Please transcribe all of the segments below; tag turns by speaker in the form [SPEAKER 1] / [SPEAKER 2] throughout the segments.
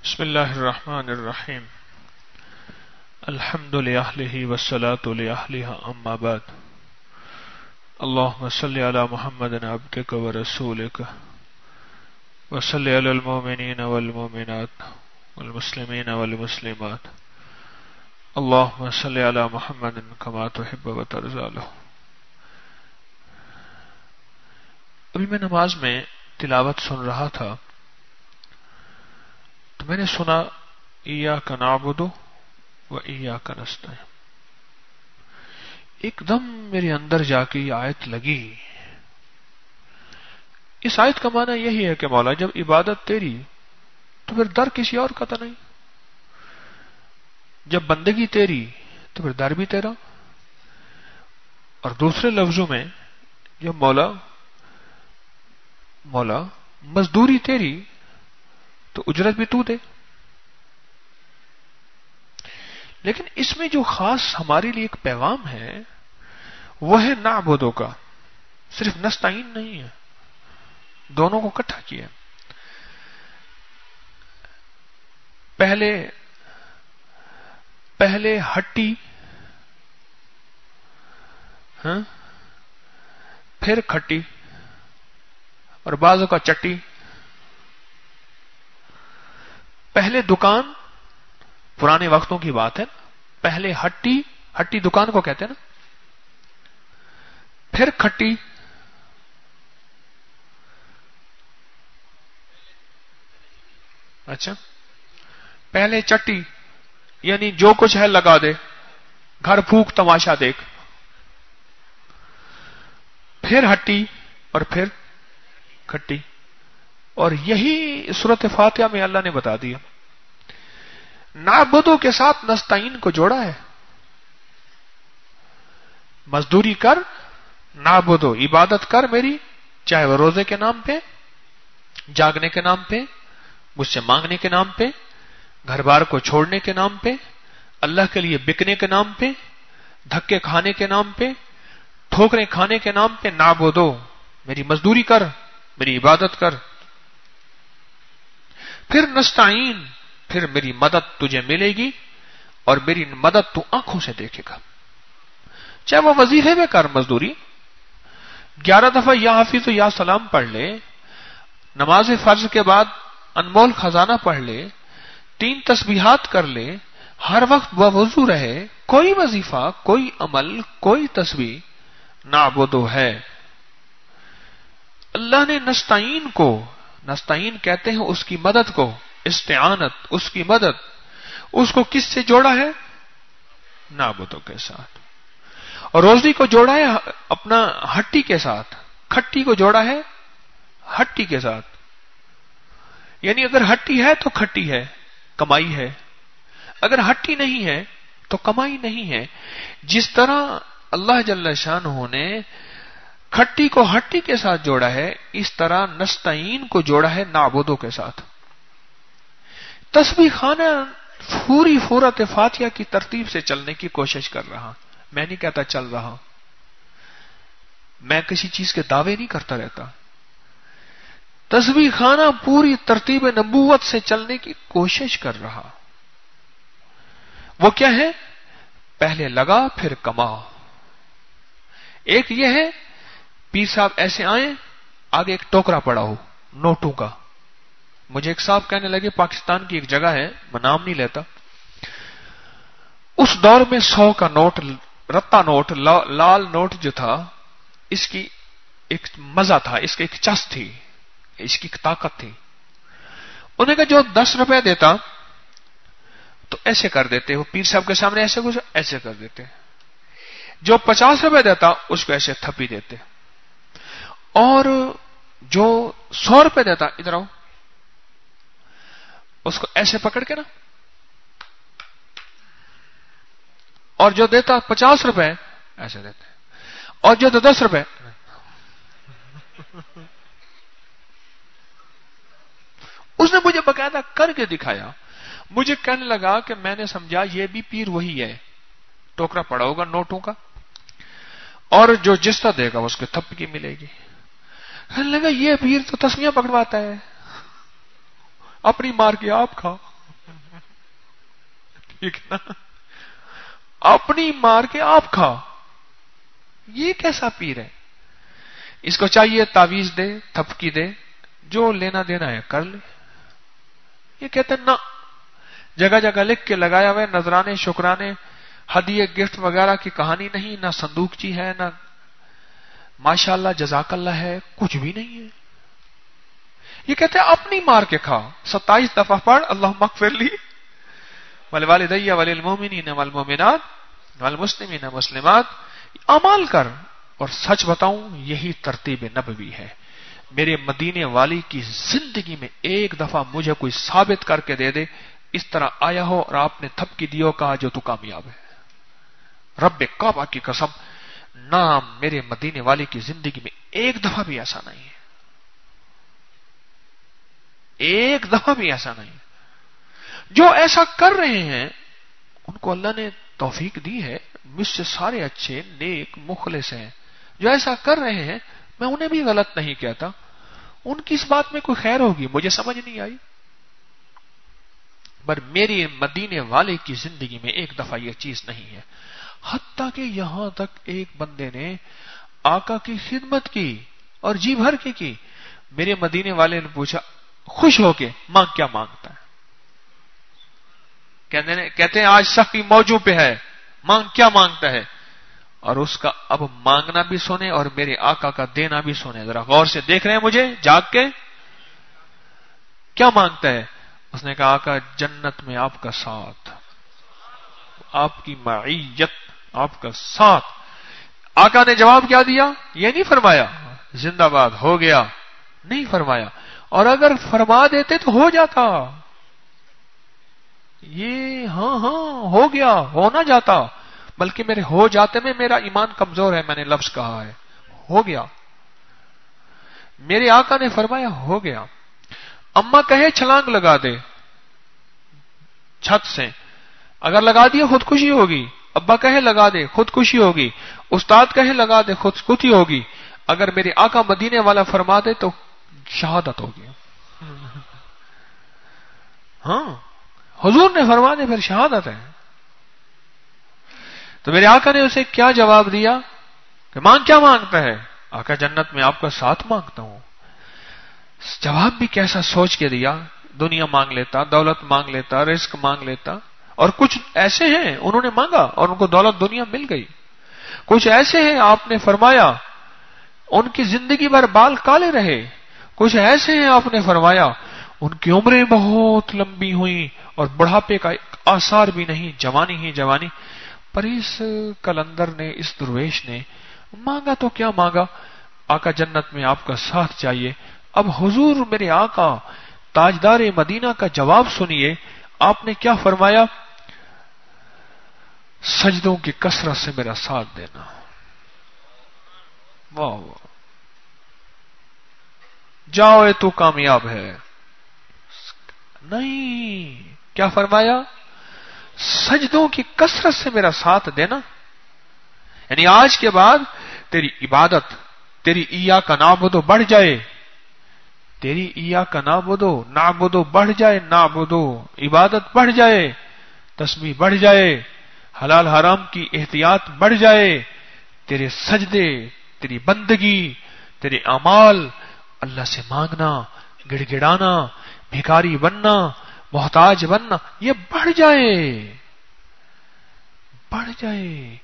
[SPEAKER 1] بسم اللہ الرحمن الرحیم الحمد للہ والصلاة لأہلہ اما بعد اللہم صلی علی محمد عبدک ورسولک وصلی علی المؤمنین والمؤمنات والمسلمین والمسلمات اللہم صلی علی محمد کما تحب وترضی له۔ ابھی میں نماز میں تلاوت سن رہا تھا تو میں نے سنا ایاک نعبد و ایاک نستعین، ایک دم میرے اندر جا کے یہ آیت لگی۔ اس آیت کا معنی یہی ہے کہ مولا جب عبادت تیری تو پھر در کسی اور کا تو نہیں، جب بندگی تیری تو پھر در بھی تیرا، اور دوسرے لفظوں میں جب مولا مزدوری تیری تو اجرت بھی تو دے۔ لیکن اس میں جو خاص ہمارے لیے ایک پیغام ہے وہ ہے نعبدو کا، صرف نستعین نہیں ہے، دونوں کو اکٹھا کیا۔ پہلے ہٹی، پھر کھٹی، اور بعضوں کا چٹی۔ پہلے دکان، پرانے وقتوں کی بات ہے، پہلے ہٹی دکان کو کہتے ہیں نا، پھر کھٹی، اچھا پہلے چٹی یعنی جو کچھ ہے لگا دے، گھر پھونک تماشا دیکھ، پھر ہٹی اور پھر کھٹی۔ اور یہی سورۃ فاتحہ میں اللہ نے بتا دیا، نعبدو کے ساتھ نستعین کو جوڑا ہے۔ مزدوری کر، نعبدو عبادت کر میری، چاہے وہ روزے کے نام پہ، جاگنے کے نام پہ، مجھ سے مانگنے کے نام پہ، گھر بار کو چھوڑنے کے نام پہ، اللہ کے لیے بکنے کے نام پہ، دھکے کھانے کے نام پہ، ٹھوکریں کھانے کے نام پہ، نعبدو میری مزدوری کر، میری عبادت کر۔ پھر نستعین، پھر میری مدد تجھے ملے گی، اور میری مدد تو آنکھوں سے دیکھے گا۔ چاہے وہ وظیفے میں کر مزدوری، 11 دفعہ یا حافظ و یا سلام پڑھ لے، نماز فرض کے بعد انمول خزانہ پڑھ لے، 3 تسبیحات کر لے، ہر وقت بوضو رہے، کوئی وظیفہ، کوئی عمل، کوئی تسبیح نعبدو ہے۔ اللہ نے نستعین کہتے ہیں اس کی مدد کو، استعانت، اس کی مدد، اس کو کس سے جوڑا ہے؟ نعبدو کے ساتھ۔ اور روزی کو جوڑا ہے اپنا ہٹی کے ساتھ، کھٹی کو جوڑا ہے ہٹی کے ساتھ۔ یعنی اگر ہٹی ہے تو کھٹی ہے، کمائی ہے، اگر ہٹی نہیں ہے تو کمائی نہیں ہے۔ جس طرح اللہ جل شانہ نے کھٹی کو ہٹی کے ساتھ جوڑا ہے، اس طرح نستعین کو جوڑا ہے نعبدو کے ساتھ۔ تسبیح خانہ پوری سورۃ فاتحہ کی ترتیب سے چلنے کی کوشش کر رہا، میں نہیں کہتا چل رہا، میں کسی چیز کے دعوے نہیں کرتا رہتا۔ تسبیح خانہ پوری ترتیب نبوت سے چلنے کی کوشش کر رہا۔ وہ کیا ہے؟ پہلے لگا پھر کما۔ ایک یہ ہے پیر صاحب ایسے آئیں، آگے ایک ٹوکرا پڑا ہو نوٹوں کا۔ مجھے ایک صاحب کہنے لگے پاکستان کی ایک جگہ ہے، میں نام نہیں لیتا، اس دور میں 100 کا نوٹ، رتا نوٹ، لال نوٹ جو تھا، اس کی ایک مزہ تھا، اس کی ایک چس تھی، اس کی ایک طاقت تھی۔ انہیں کہا جو 10 روپے دیتا تو ایسے کر دیتے، وہ پیر صاحب کے سامنے ایسے کچھ ایسے کر دیتے، جو 50 روپے دیتا اس کو ایسے تھپی دیتے، اور جو 100 روپے دیتا ادھر آؤ، اس کو ایسے پکڑ کے نا، اور جو دیتا 50 روپے ایسے دیتے، اور جو 10 روپے اس نے مجھے باقاعدہ کر کے دکھایا۔ مجھے کہنے لگا کہ میں نے سمجھا یہ بھی پیر وہی ہے، ٹوکرا پڑا ہوگا نوٹوں کا، اور جو جس طرح دے گا اس کو تھپکی ملے گی۔ کہنے لگا یہ پیر تو تسمیاں پکڑواتا ہے، اپنی مار کے آپ کھا۔ یہ کتنا اپنی مار کے آپ کھا، یہ کیسا پیر ہے؟ اس کو چاہیے تعویذ دے، تھپکی دے، جو لینا دینا ہے کر لے. یہ کہتے ہیں نہ، جگہ جگہ لکھ کے لگایا ہوا ہے، نذرانے، شکرانے، ہدیے، گفٹ وغیرہ کی کہانی نہیں، نہ صندوقچی ہے، نہ ماشاءاللہ جزاک اللہ ہے، کچھ بھی نہیں ہے. یہ کہتے ہیں اپنی مار کے کھا. 27 دفعہ پڑھ اللہم اغفر لی ولوالدی وللمؤمنین والمؤمنات والمسلمین والمسلمات. اعمال کر. اور سچ بتاؤں یہی ترتیب نبوی ہے. میرے مدینے والی کی زندگی میں ایک دفعہ مجھے کوئی ثابت کر کے دے دے اس طرح آیا ہو اور آپ نے تھپکی دیو کہا جو تو کامیاب ہے. رب کعبہ کی قسم، نہ میرے مدینے والی کی زندگی میں ایک دفعہ بھی ایسا نہیں ہے، ایک دفعہ بھی ایسا نہیں. جو ایسا کر رہے ہیں ان کو اللہ نے توفیق دی ہے، مجھ سے سارے اچھے نیک مخلص ہیں. جو ایسا کر رہے ہیں میں انہیں بھی غلط نہیں کہتا، ان کی اس بات میں کوئی خیر ہوگی مجھے سمجھ نہیں آئی، پر میری مدینے والے کی زندگی میں ایک دفعہ یہ چیز نہیں ہے. حتیٰ کہ یہاں تک ایک بندے نے آقا کی خدمت کی اور جی بھر کے کی. میرے مدینے والے نے پوچھا خوش ہو کے مانگ کیا مانگتا ہے؟ کہتے ہیں آج سخی موجوں پہ ہے، مانگ کیا مانگتا ہے؟ اور اس کا اب مانگنا بھی سنے اور میرے آقا کا دینا بھی سنے. ذرا غور سے دیکھ رہے ہیں مجھے جاگ کے. کیا مانگتا ہے؟ اس نے کہا آقا جنت میں آپ کا ساتھ، آپ کی معیت، آپ کا ساتھ. آقا نے جواب کیا دیا؟ یہ نہیں فرمایا زندہ باد ہو گیا، نہیں فرمایا. اور اگر فرما دیتے تو ہو جاتا، یہ ہاں ہو گیا، ہو نہ جاتا، بلکہ میرے ہو جاتے میں میرا ایمان کمزور ہے، میں نے لفظ کہا ہے ہو گیا. میرے آقا نے فرمایا ہو گیا. اما کہے چھلانگ لگا دے چھت سے، اگر لگا دیا خودکشی ہوگی. ابا کہے لگا دے خودکشی ہوگی. استاد کہے لگا دے خودکشی ہوگی. اگر میرے آقا مدینے والا فرما دے تو شہادت ہوگی. ہاں حضور نے فرما دے پھر شہادت ہے. تو میرے آقا نے اسے کیا جواب دیا کہ مانگ کیا مانگتا ہے؟ آقا جنت میں آپ کا ساتھ مانگتا ہوں. جواب بھی کیسا سوچ کے دیا. دنیا مانگ لیتا، دولت مانگ لیتا، رزق مانگ لیتا. اور کچھ ایسے ہیں انہوں نے مانگا اور ان کو دولت دنیا مل گئی. کچھ ایسے ہیں آپ نے فرمایا ان کی زندگی بھر بال کالے رہے. کچھ ایسے ہیں آپ نے فرمایا ان کی عمریں بہت لمبی ہوئیں اور بڑھاپے کا آثار بھی نہیں، جوانی ہی جوانی. پر اس کلندر نے، اس درویش نے مانگا تو کیا مانگا؟ آقا جنت میں آپ کا ساتھ چاہیے. اب حضور میرے آقا تاجدار مدینہ کا جواب سنیے. آپ نے کیا فرمایا؟ سجدوں کی کثرت سے میرا ساتھ دینا. واہ واہ، جاؤ اے تو کامیاب ہے. نہیں، کیا فرمایا؟ سجدوں کی کثرت سے میرا ساتھ دینا. یعنی آج کے بعد تیری عبادت، تیری ایاک نعبدو بڑھ جائے، تیری ایاک نعبدو بڑھ جائے، نعبدو عبادت بڑھ جائے، تسبیح بڑھ جائے، حلال حرام کی احتیاط بڑھ جائے. تیرے سجدے، تیری بندگی، تیرے اعمال، اللہ سے مانگنا، گڑ گڑانا، بھکاری بننا، محتاج بننا، یہ بڑھ جائے، بڑھ جائے.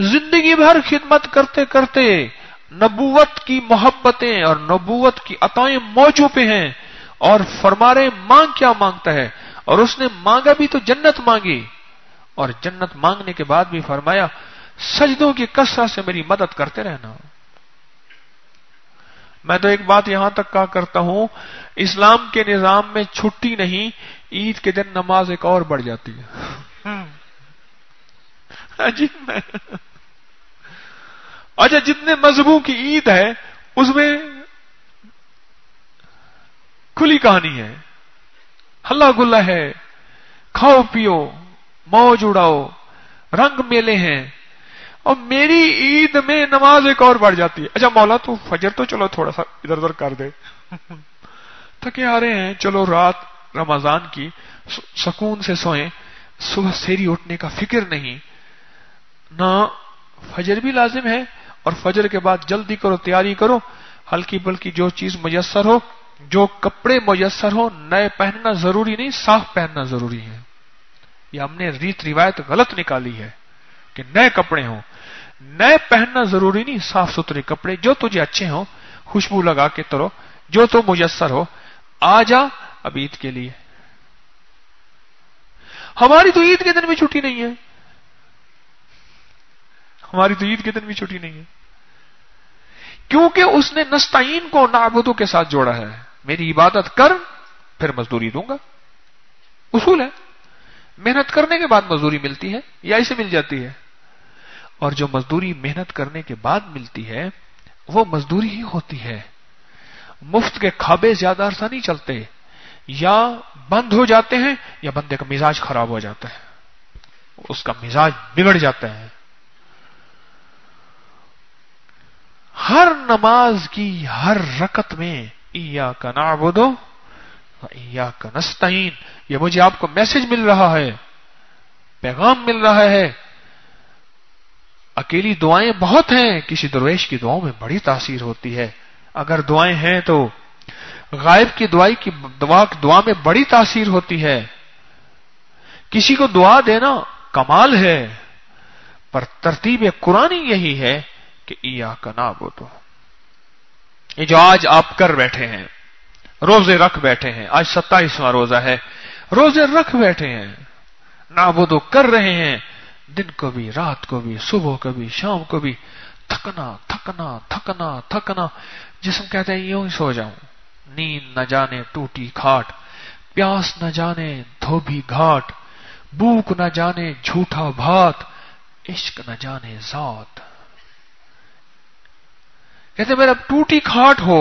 [SPEAKER 1] زندگی بھر خدمت کرتے کرتے نبوت کی محبتیں اور نبوت کی عطائیں موجوں پہ ہیں اور فرما رہے مانگ کیا مانگتا ہے. اور اس نے مانگا بھی تو جنت مانگی، اور جنت مانگنے کے بعد بھی فرمایا سجدوں کی کثرت سے میری مدد کرتے رہنا. میں تو ایک بات یہاں تک کہا کرتا ہوں، اسلام کے نظام میں چھٹی نہیں، عید کے دن نماز ایک اور بڑھ جاتی ہے. عجیب ہے. اچھا جتنے مذہبوں کی عید ہے اس میں کھلی کہانی ہے، ہلا گلا ہے، کھاؤ پیو، موج اڑاؤ، رنگ میلے ہیں. اور میری عید میں نماز ایک اور بڑھ جاتی ہے. اچھا مولا تو فجر تو چلو تھوڑا سا ادھر ادھر کر دے، تھکے آ رہے ہیں، چلو رات رمضان کی سکون سے سوئیں، صبح سیری اٹھنے کا فکر نہیں، نہ فجر بھی لازم ہے، اور فجر کے بعد جلدی کرو، تیاری کرو، ہلکی بلکی جو چیز میسر ہو، جو کپڑے میسر ہو، نئے پہننا ضروری نہیں، صاف پہننا ضروری ہے۔ یہ ہم نے ریت روایت غلط نکالی ہے کہ نئے کپڑے ہوں، نئے پہننا ضروری نہیں، صاف ستھرے کپڑے جو تجھے اچھے ہوں، خوشبو لگا کے ترو، جو تو میسر ہو، آ جا اب عید کے لیے۔ ہماری تو عید کے دن بھی چھٹی نہیں ہے، ہماری تو عید کے دن بھی چھٹی نہیں ہے، کیونکہ اس نے نستعین کو نعبدو کے ساتھ جوڑا ہے۔ میری عبادت کر پھر مزدوری دوں گا، اصول ہے۔ محنت کرنے کے بعد مزدوری ملتی ہے یا اسے مل جاتی ہے، اور جو مزدوری محنت کرنے کے بعد ملتی ہے وہ مزدوری ہی ہوتی ہے۔ مفت کے کھابے زیادہ عرصہ نہیں چلتے، یا بند ہو جاتے ہیں یا بندے کا مزاج خراب ہو جاتا ہے، اس کا مزاج بگڑ جاتا ہے۔ ہر نماز کی ہر رکعت میں ایاک نعبد و ایاک نستعین، یہ مجھے آپ کو میسج مل رہا ہے، پیغام مل رہا ہے۔ اکیلی دعائیں بہت ہیں، کسی درویش کی دعاؤں میں بڑی تاثیر ہوتی ہے۔ اگر دعائیں ہیں تو غائب کی دعا میں بڑی تاثیر ہوتی ہے۔ کسی کو دعا دینا کمال ہے، پر ترتیب قرآنی یہی ہے کہ ایاک نعبد، یہ جو آج آپ کر بیٹھے ہیں، روزے رکھ بیٹھے ہیں، آج 27واں روزہ ہے، روزے رکھ بیٹھے ہیں، نعبد کر رہے ہیں، دن کو بھی، رات کو بھی، صبح کو بھی، شام کو بھی، تھکنا تھکنا تھکنا تھکنا، جسم کہتے ہیں یوں ہی سو جاؤں، نیند نہ جانے ٹوٹی کھاٹ، پیاس نہ جانے دھوبی گھاٹ، بھوک نہ جانے جھوٹا بھات، عشق نہ جانے ذات۔ کہتے میرا ٹوٹی کھاٹ ہو،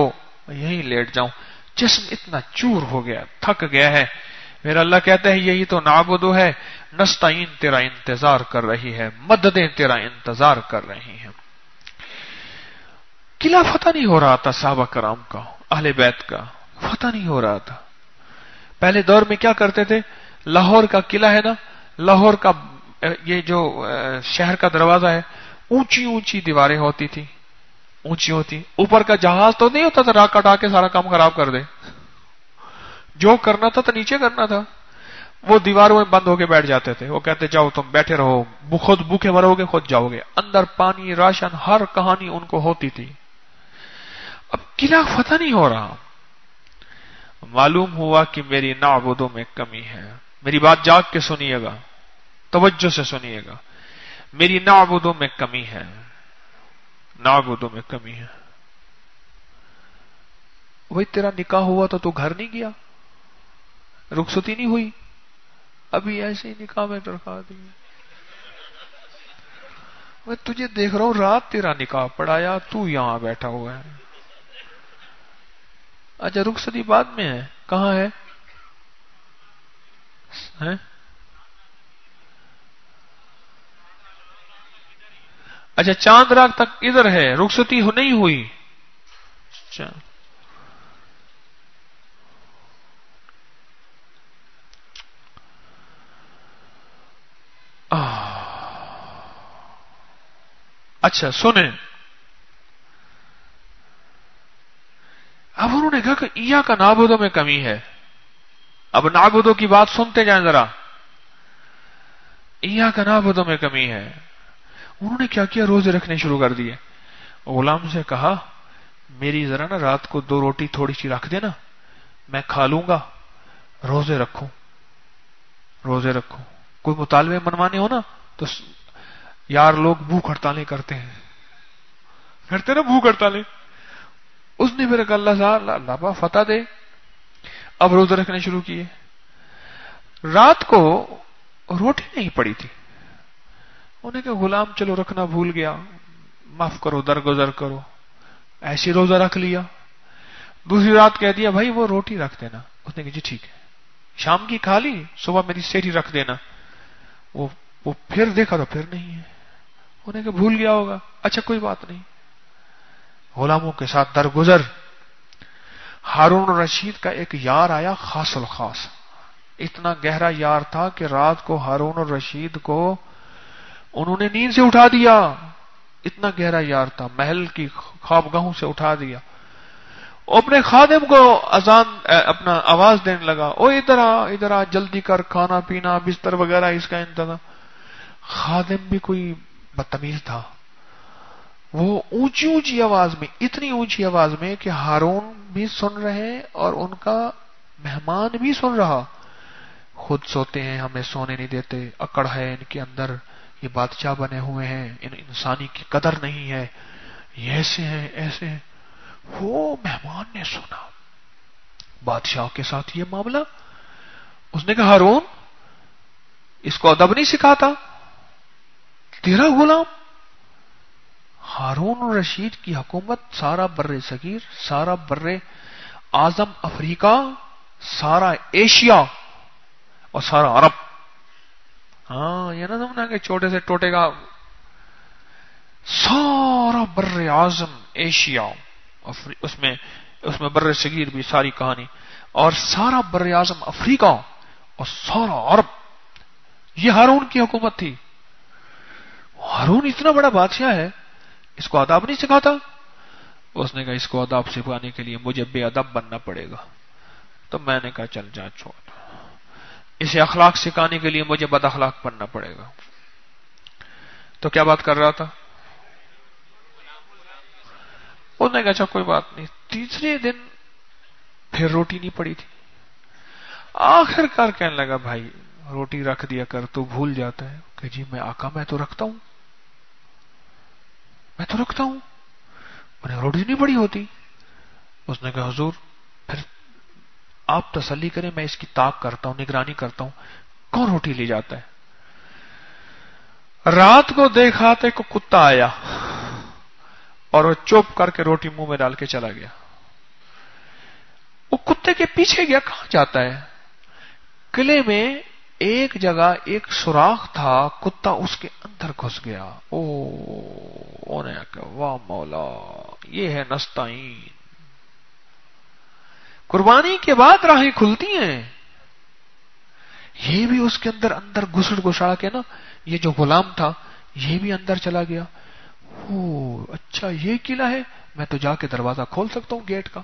[SPEAKER 1] یہیں لیٹ جاؤں، جسم اتنا چور ہو گیا، تھک گیا ہے۔ میرا اللہ کہتا ہے یہی تو نعبدو ہے، نستعین تیرا انتظار کر رہی ہے، مددیں تیرا انتظار کر رہی ہیں۔ قلعہ فتح نہیں ہو رہا تھا صحابہ کرام کا، اہل بیت کا فتح نہیں ہو رہا تھا۔ پہلے دور میں کیا کرتے تھے، لاہور کا قلعہ ہے نا، لاہور کا یہ جو شہر کا دروازہ ہے، اونچی اونچی دیواریں ہوتی تھی، اونچی ہوتی، اوپر کا جہاز تو نہیں ہوتا تھا راکٹ آ کے سارا کام خراب کر دے، جو کرنا تھا تو نیچے کرنا تھا۔ وہ دیواروں میں بند ہو کے بیٹھ جاتے تھے، وہ کہتے جاؤ تم بیٹھے رہو، خود بھوکے مرو گے، خود جاؤ گے، اندر پانی راشن ہر کہانی ان کو ہوتی تھی۔ اب قلعہ فتح نہیں ہو رہا، معلوم ہوا کہ میری نعبدوں میں کمی ہے۔ میری بات جاگ کے سنیے گا، توجہ سے سنیے گا، میری نعبدوں میں کمی ہے، نعبدوں میں کمی ہے۔ وہی تیرا نکاح ہوا تو گھر نہیں گیا، رخصتی نہیں ہوئی، ابھی ایسے ہی نکاح میں رکھا دی۔ میں تجھے دیکھ رہا ہوں، رات تیرا نکاح پڑھایا، تو یہاں بیٹھا ہوا ہے۔ اچھا رخصتی بعد میں ہے، کہاں ہے؟ اچھا چاند رات تک ادھر ہے، رخصتی نہیں ہوئی۔ اچھا اچھا سنیں، اب انہوں نے کہا کہ ایاک نعبدو میں کمی ہے۔ اب نعبدو کی بات سنتے جائیں ذرا، ایاک نعبدو میں کمی ہے۔ انہوں نے کیا کیا، روزے رکھنے شروع کر دیے۔ غلام سے کہا میری ذرا نا رات کو 2 روٹی تھوڑی سی رکھ دینا، میں کھا لوں گا، روزے رکھوں، روزے رکھوں۔ کوئی مطالبے منوانے ہو نا تو یار لوگ بھوک ہڑتالیں کرتے ہیں، کرتے نا بھوک ہڑتالیں۔ اس نے پھر کہا اللہ با فتح دے، اب روزے رکھنے شروع کیے۔ رات کو روٹی نہیں پڑی تھی، انہیں کہا غلام چلو رکھنا بھول گیا، معاف کرو، درگزر کرو، ایسی روزہ رکھ لیا۔ دوسری رات کہہ دیا بھائی وہ روٹی رکھ دینا، اس نے کہا جی ٹھیک ہے، شام کی کھا لی، صبح میری سیری رکھ دینا۔ وہ پھر دیکھا تو پھر نہیں ہے، انہیں کہا بھول گیا ہوگا، اچھا کوئی بات نہیں۔ غلاموں کے ساتھ درگزر۔ ہارون رشید کا ایک یار آیا خاص الخاص، اتنا گہرا یار تھا کہ رات کو ہارون اور رشید کو انہوں نے نیند سے اٹھا دیا. اتنا گہرا یار تھا, محل کی خوابگاہوں سے اٹھا دیا. اپنے خادم کو اپنا آواز دینے لگا, او ادھر آ جلدی کر, کھانا پینا بستر وغیرہ اس کا انتظام. خادم بھی کوئی بدتمیز تھا, وہ اونچی اونچی آواز میں, اتنی اونچی آواز میں کہ ہارون بھی سن رہے اور ان کا مہمان بھی سن رہا. خود سوتے ہیں, ہمیں سونے نہیں دیتے, اکڑ ہے ان کے اندر, یہ بادشاہ بنے ہوئے ہیں, انسانی کی قدر نہیں ہے, یہ ایسے ہیں ایسے ہیں. وہ مہمان نے سنا بادشاہ کے ساتھ یہ معاملہ. اس نے کہا ہارون, اس کو ادب نہیں سکھاتا تیرا غلام. ہارون الرشید کی حکومت سارا بر صغیر, سارا بر اعظم افریقہ, سارا ایشیا اور سارا عرب. ہاں یہ نہ سمجھنا کہ چھوٹے سے ٹوٹے گا, سارا بر اعظم ایشیا, اس میں بر صغیر بھی ساری کہانی, اور سارا بر اعظم افریقہ اور سارا عرب, یہ ہارون کی حکومت تھی. ہارون اتنا بڑا بادشاہ ہے, اس کو آداب نہیں سکھاتا. اس نے کہا اس کو آداب سکھانے کے لیے مجھے بے ادب بننا پڑے گا. تو میں نے کہا چل جا چھوڑ, اسے اخلاق سکھانے کے لیے مجھے بد اخلاق بننا پڑے گا. تو کیا بات کر رہا تھا؟ اس نے کہا اچھا کوئی بات نہیں. تیسرے دن پھر روٹی نہیں پڑی تھی. آخر کار کہنے لگا بھائی روٹی رکھ دیا کر, تو بھول جاتا ہے. کہ جی میں آقا میں تو رکھتا ہوں, انہیں روٹی نہیں پڑی ہوتی. اس نے کہا حضور پھر آپ تسلی کریں, میں اس کی تاق کرتا ہوں, نگرانی کرتا ہوں, کون روٹی لے جاتا ہے. رات کو دیکھا تو کو کتا آیا اور وہ چوپ کر کے روٹی منہ میں ڈال کے چلا گیا. وہ کتے کے پیچھے گیا, کہاں جاتا ہے. قلعے میں ایک جگہ ایک سوراخ تھا, کتا اس کے اندر گھس گیا. انہیں کہا واہ مولا, یہ ہے نستعین. قربانی کے بعد راہیں کھلتی ہیں. یہ بھی اس کے اندر گھسڑ کے نا, یہ جو غلام تھا یہ بھی اندر چلا گیا. اچھا یہ قلعہ ہے, میں تو جا کے دروازہ کھول سکتا ہوں گیٹ کا.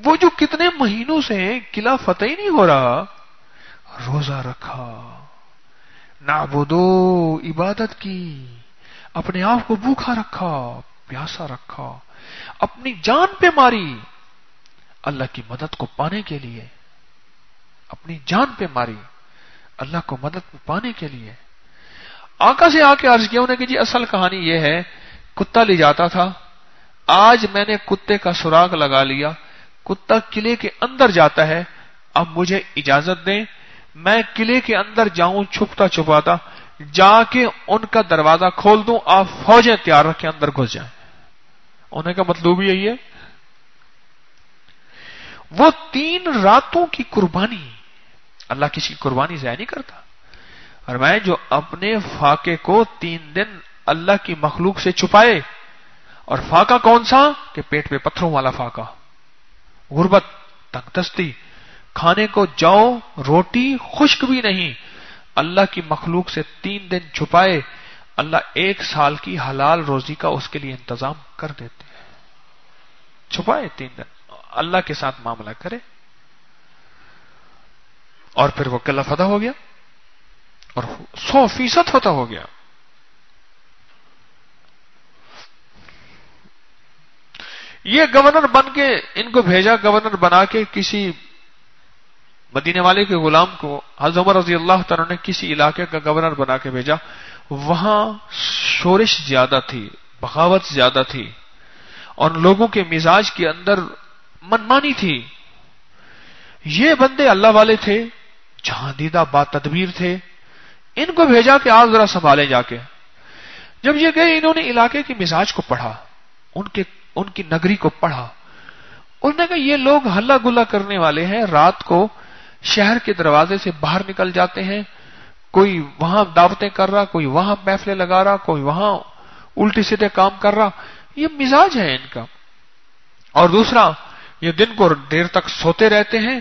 [SPEAKER 1] وہ جو کتنے مہینوں سے قلعہ فتح ہی نہیں ہو رہا, روزہ رکھا, نعبدو عبادت کی, اپنے آپ کو بھوکا رکھا, پیاسا رکھا, اپنی جان پہ ماری اللہ کی مدد کو پانے کے لیے, اپنی جان پہ ماری اللہ کو مدد پانے کے لیے. آقا سے آ کے عرض کیا انہیں کہ جی اصل کہانی یہ ہے, کتا لے جاتا تھا, آج میں نے کتے کا سراغ لگا لیا, کتا قلعے کے اندر جاتا ہے, اب مجھے اجازت دیں میں قلعے کے اندر جاؤں چھپتا چھپاتا, جا کے ان کا دروازہ کھول دوں, آپ فوجیں تیار رکھیں اندر گھس جائیں. انہیں کا مطلوب یہی ہے. وہ 3 راتوں کی قربانی, اللہ کسی کی قربانی ضائع نہیں کرتا. اور میں جو اپنے فاقے کو 3 دن اللہ کی مخلوق سے چھپائے, اور فاقہ کون سا کہ پیٹ پہ پتھروں والا فاقہ, غربت, تنگ دستی, کھانے کو جاؤ روٹی خشک بھی نہیں, اللہ کی مخلوق سے 3 دن چھپائے, اللہ 1 سال کی حلال روزی کا اس کے لیے انتظام کر دیتے ہیں. چھپائے 3 دن, اللہ کے ساتھ معاملہ کرے, اور پھر وہ قلعہ فتح ہو گیا اور 100% فتح ہو گیا. یہ گورنر بن کے ان کو بھیجا, گورنر بنا کے کسی مدینے والے کے غلام کو حضرت عمر رضی اللہ تعالیٰ نے کسی علاقے کا گورنر بنا کے بھیجا. وہاں شورش زیادہ تھی, بغاوت زیادہ تھی, اور لوگوں کے مزاج کے اندر منمانی تھی. یہ بندے اللہ والے تھے, جہاں دیدہ با تدبیر تھے, ان کو بھیجا کہ آپ ذرا سنبھالیں جا کے. جب یہ گئے انہوں نے علاقے کے مزاج کو پڑھا, ان کی نگری کو پڑھا. انہوں نے کہا یہ لوگ ہلا گلا کرنے والے ہیں, رات کو شہر کے دروازے سے باہر نکل جاتے ہیں, کوئی وہاں دعوتیں کر رہا, کوئی وہاں محفلیں لگا رہا, کوئی وہاں الٹی سیدھے کام کر رہا. یہ مزاج ہے ان کا. اور دوسرا, یہ دن کو دیر تک سوتے رہتے ہیں,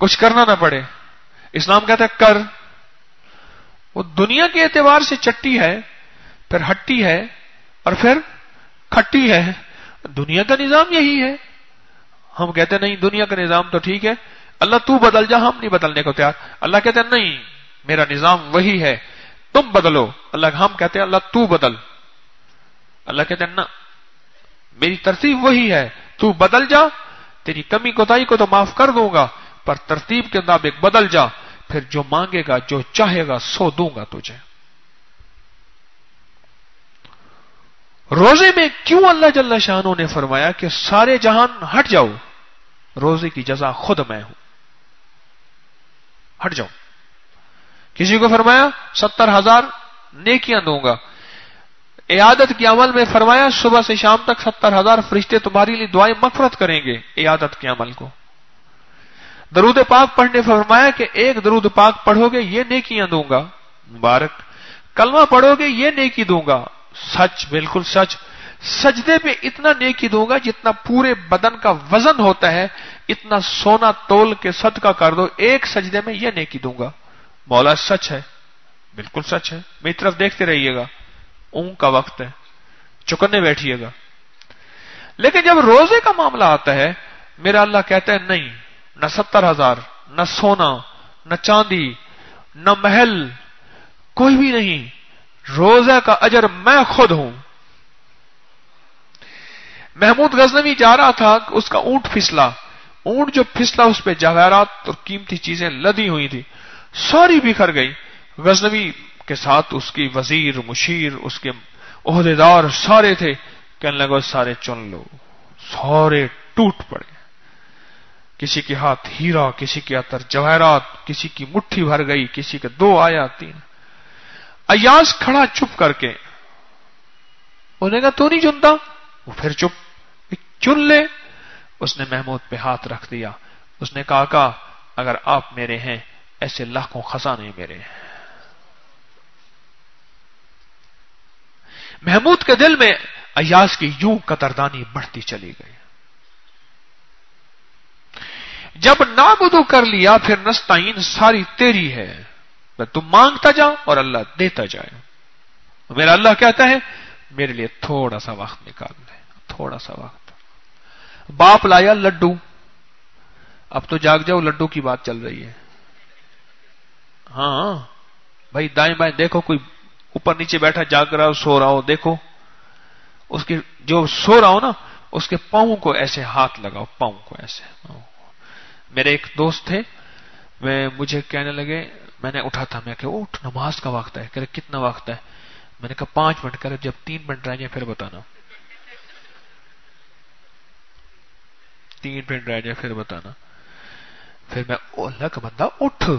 [SPEAKER 1] کچھ کرنا نہ پڑے. اسلام کہتا ہے کر. وہ دنیا کے اعتبار سے چٹی ہے، پھر ہٹی ہے، اور پھر کھٹی ہے. دنیا کا نظام یہی ہے. ہم کہتے ہیں نہیں دنیا کا نظام تو ٹھیک ہے، اللہ تو بدل جا. ہم نہیں بدلنے کو تیار. اللہ کہتے ہیں نہیں میرا نظام وہی ہے، تم بدلو. ہم کہتے ہیں اللہ تو بدل. اللہ کہتے ہیں نا میری ترتیب وہی ہے، تو بدل جا. تیری کمی کوتاہی کو تو معاف کر دوں گا، پر ترتیب کے مطابق بدل جا. پھر جو مانگے گا جو چاہے گا سو دوں گا تجھے. روزے میں کیوں اللہ جل شانہ نے فرمایا کہ سارے جہان ہٹ جاؤ، روزے کی جزا خود میں ہوں، ہٹ جاؤ. کسی کو فرمایا 70,000 نیکیاں دوں گا. عیادت کے عمل میں فرمایا صبح سے شام تک 70,000 فرشتے تمہارے لیے دعائیں مغفرت کریں گے عیادت کے عمل کو. درود پاک پڑھنے فرمایا کہ ایک درود پاک پڑھو گے یہ نیکیاں دوں گا مبارک. کلمہ پڑھو گے یہ نیکی دوں گا. سچ، بالکل سچ. سجدے پہ اتنا نیکی دوں گا جتنا پورے بدن کا وزن ہوتا ہے، اتنا سونا تول کے صدقہ کر دو، ایک سجدے میں یہ نیکی دوں گا. مولا سچ ہے، بالکل سچ ہے. میری طرف دیکھتے رہیے گا، اونگ کا وقت ہے، چکنے بیٹھیے گا. لیکن جب روزے کا معاملہ آتا ہے میرا اللہ کہتا ہے نہیں، نہ 70,000، نہ سونا، نہ چاندی، نہ محل، کوئی بھی نہیں. روزہ کا اجر میں خود ہوں. محمود غزنوی جا رہا تھا، اس کا اونٹ پھسلا. اونٹ جو پھسلا اس پہ جواہرات اور قیمتی چیزیں لدی ہوئی تھی، ساری بکھر گئی. غزنوی کے ساتھ اس کی وزیر، مشیر، اس کے عہدیدار سارے تھے. کہنے لگا سارے چن لو. سارے ٹوٹ پڑے. کسی کے ہاتھ ہیرا، کسی کے ہاتھ جواہرات، کسی کی مٹھی بھر گئی، کسی کے 2 آیا 3. ایاز کھڑا چپ کر کے. انہوں نے کہا تو نہیں چنتا؟ وہ پھر چپ. چن لے. اس نے محمود پہ ہاتھ رکھ دیا. اس نے کہا آقا اگر آپ میرے ہیں ایسے لاکھوں خزانے میرے ہیں. محمود کے دل میں ایاز کی یوں قدردانی بڑھتی چلی گئی. جب نابودو کر لیا پھر نستعین ساری تیری ہے. تم مانگتا جا اور اللہ دیتا جائے. میرا اللہ کہتا ہے میرے لیے تھوڑا سا وقت نکال لے، تھوڑا سا وقت. باپ لایا لڈو. اب تو جاگ جاؤ، لڈو کی بات چل رہی ہے. ہاں بھائی دائیں بائیں دیکھو، کوئی اوپر نیچے بیٹھا جاگ رہا ہو، سو رہا ہو، دیکھو اس کے جو سو رہا ہو نا اس کے پاؤں کو ایسے ہاتھ لگاؤ، پاؤں کو ایسے. میرے ایک دوست تھے، مجھے کہنے لگے، میں نے اٹھا تھا، میں کہ اٹھ نماز کا وقت ہے. کہ کتنا وقت ہے؟ میں نے کہا 5 منٹ. کرے جب 3 منٹ رہ جائے پھر بتانا. 3 منٹ رہ جائے پھر بتانا. پھر میں اللہ کا بندہ اٹھ،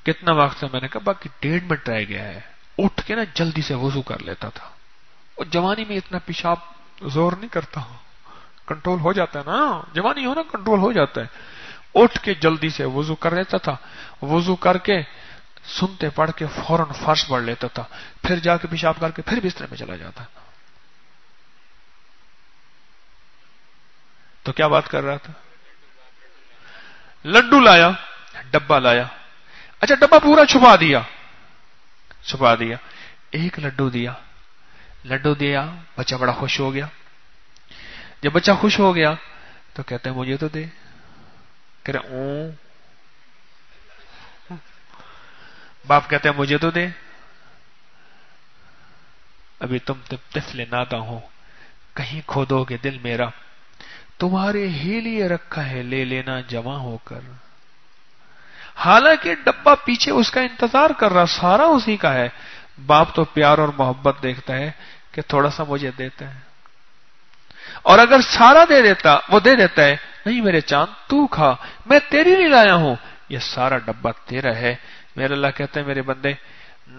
[SPEAKER 1] کتنا وقت ہے؟ میں نے کہا باقی 1.5 منٹ رہ گیا ہے. اٹھ کے نا جلدی سے وضو کر لیتا تھا. اور جوانی میں اتنا پیشاب زور نہیں کرتا، کنٹرول ہو جاتا ہے نا. جوانی ہو نا کنٹرول ہو جاتا ہے. اٹھ کے جلدی سے وضو کر لیتا تھا. وضو کر کے سنتے پڑھ کے فوراً فرش پڑھ لیتا تھا. پھر جا کے پیشاب کر کے پھر بستر میں چلا جاتا. تو کیا بات کر رہا تھا؟ لڈو لایا، ڈبہ لایا. اچھا ڈبہ پورا چھپا دیا. ایک لڈو دیا. بچہ بڑا خوش ہو گیا. جب بچہ خوش ہو گیا تو کہتے ہیں مجھے تو دے. کہہ رہے اوں. باپ کہتے ہیں مجھے تو دے. ابھی تم طفل ناداں ہو، کہیں کھودو گے دل میرا، تمہارے ہی لیے رکھا ہے لے لینا جواں ہو کر. حالانکہ ڈبہ پیچھے اس کا انتظار کر رہا، سارا اسی کا ہے. باپ تو پیار اور محبت دیکھتا ہے کہ تھوڑا سا مجھے دیتا ہے. اور اگر سارا دے دیتا، وہ دے دیتا ہے نہیں میرے چاند تو کھا، میں تیری لیے لایا ہوں، یہ سارا ڈبہ تیرا ہے. میرے اللہ کہتے ہیں میرے بندے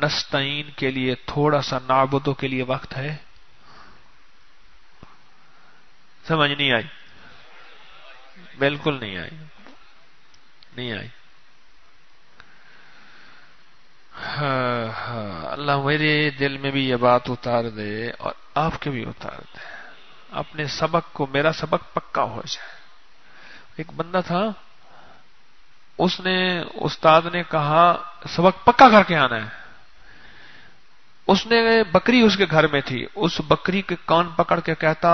[SPEAKER 1] نستعین کے لیے تھوڑا سا نعبدو کے لیے وقت ہے. سمجھ نہیں آئی؟ بالکل نہیں آئی. اللہ میرے دل میں بھی یہ بات اتار دے اور آپ کے بھی اتار دے. اپنے سبق کو، میرا سبق پکا ہو جائے. ایک بندہ تھا اس نے استاد نے کہا سبق پکا کر کے آنا ہے. اس نے بکری اس کے گھر میں تھی، اس بکری کے کان پکڑ کے کہتا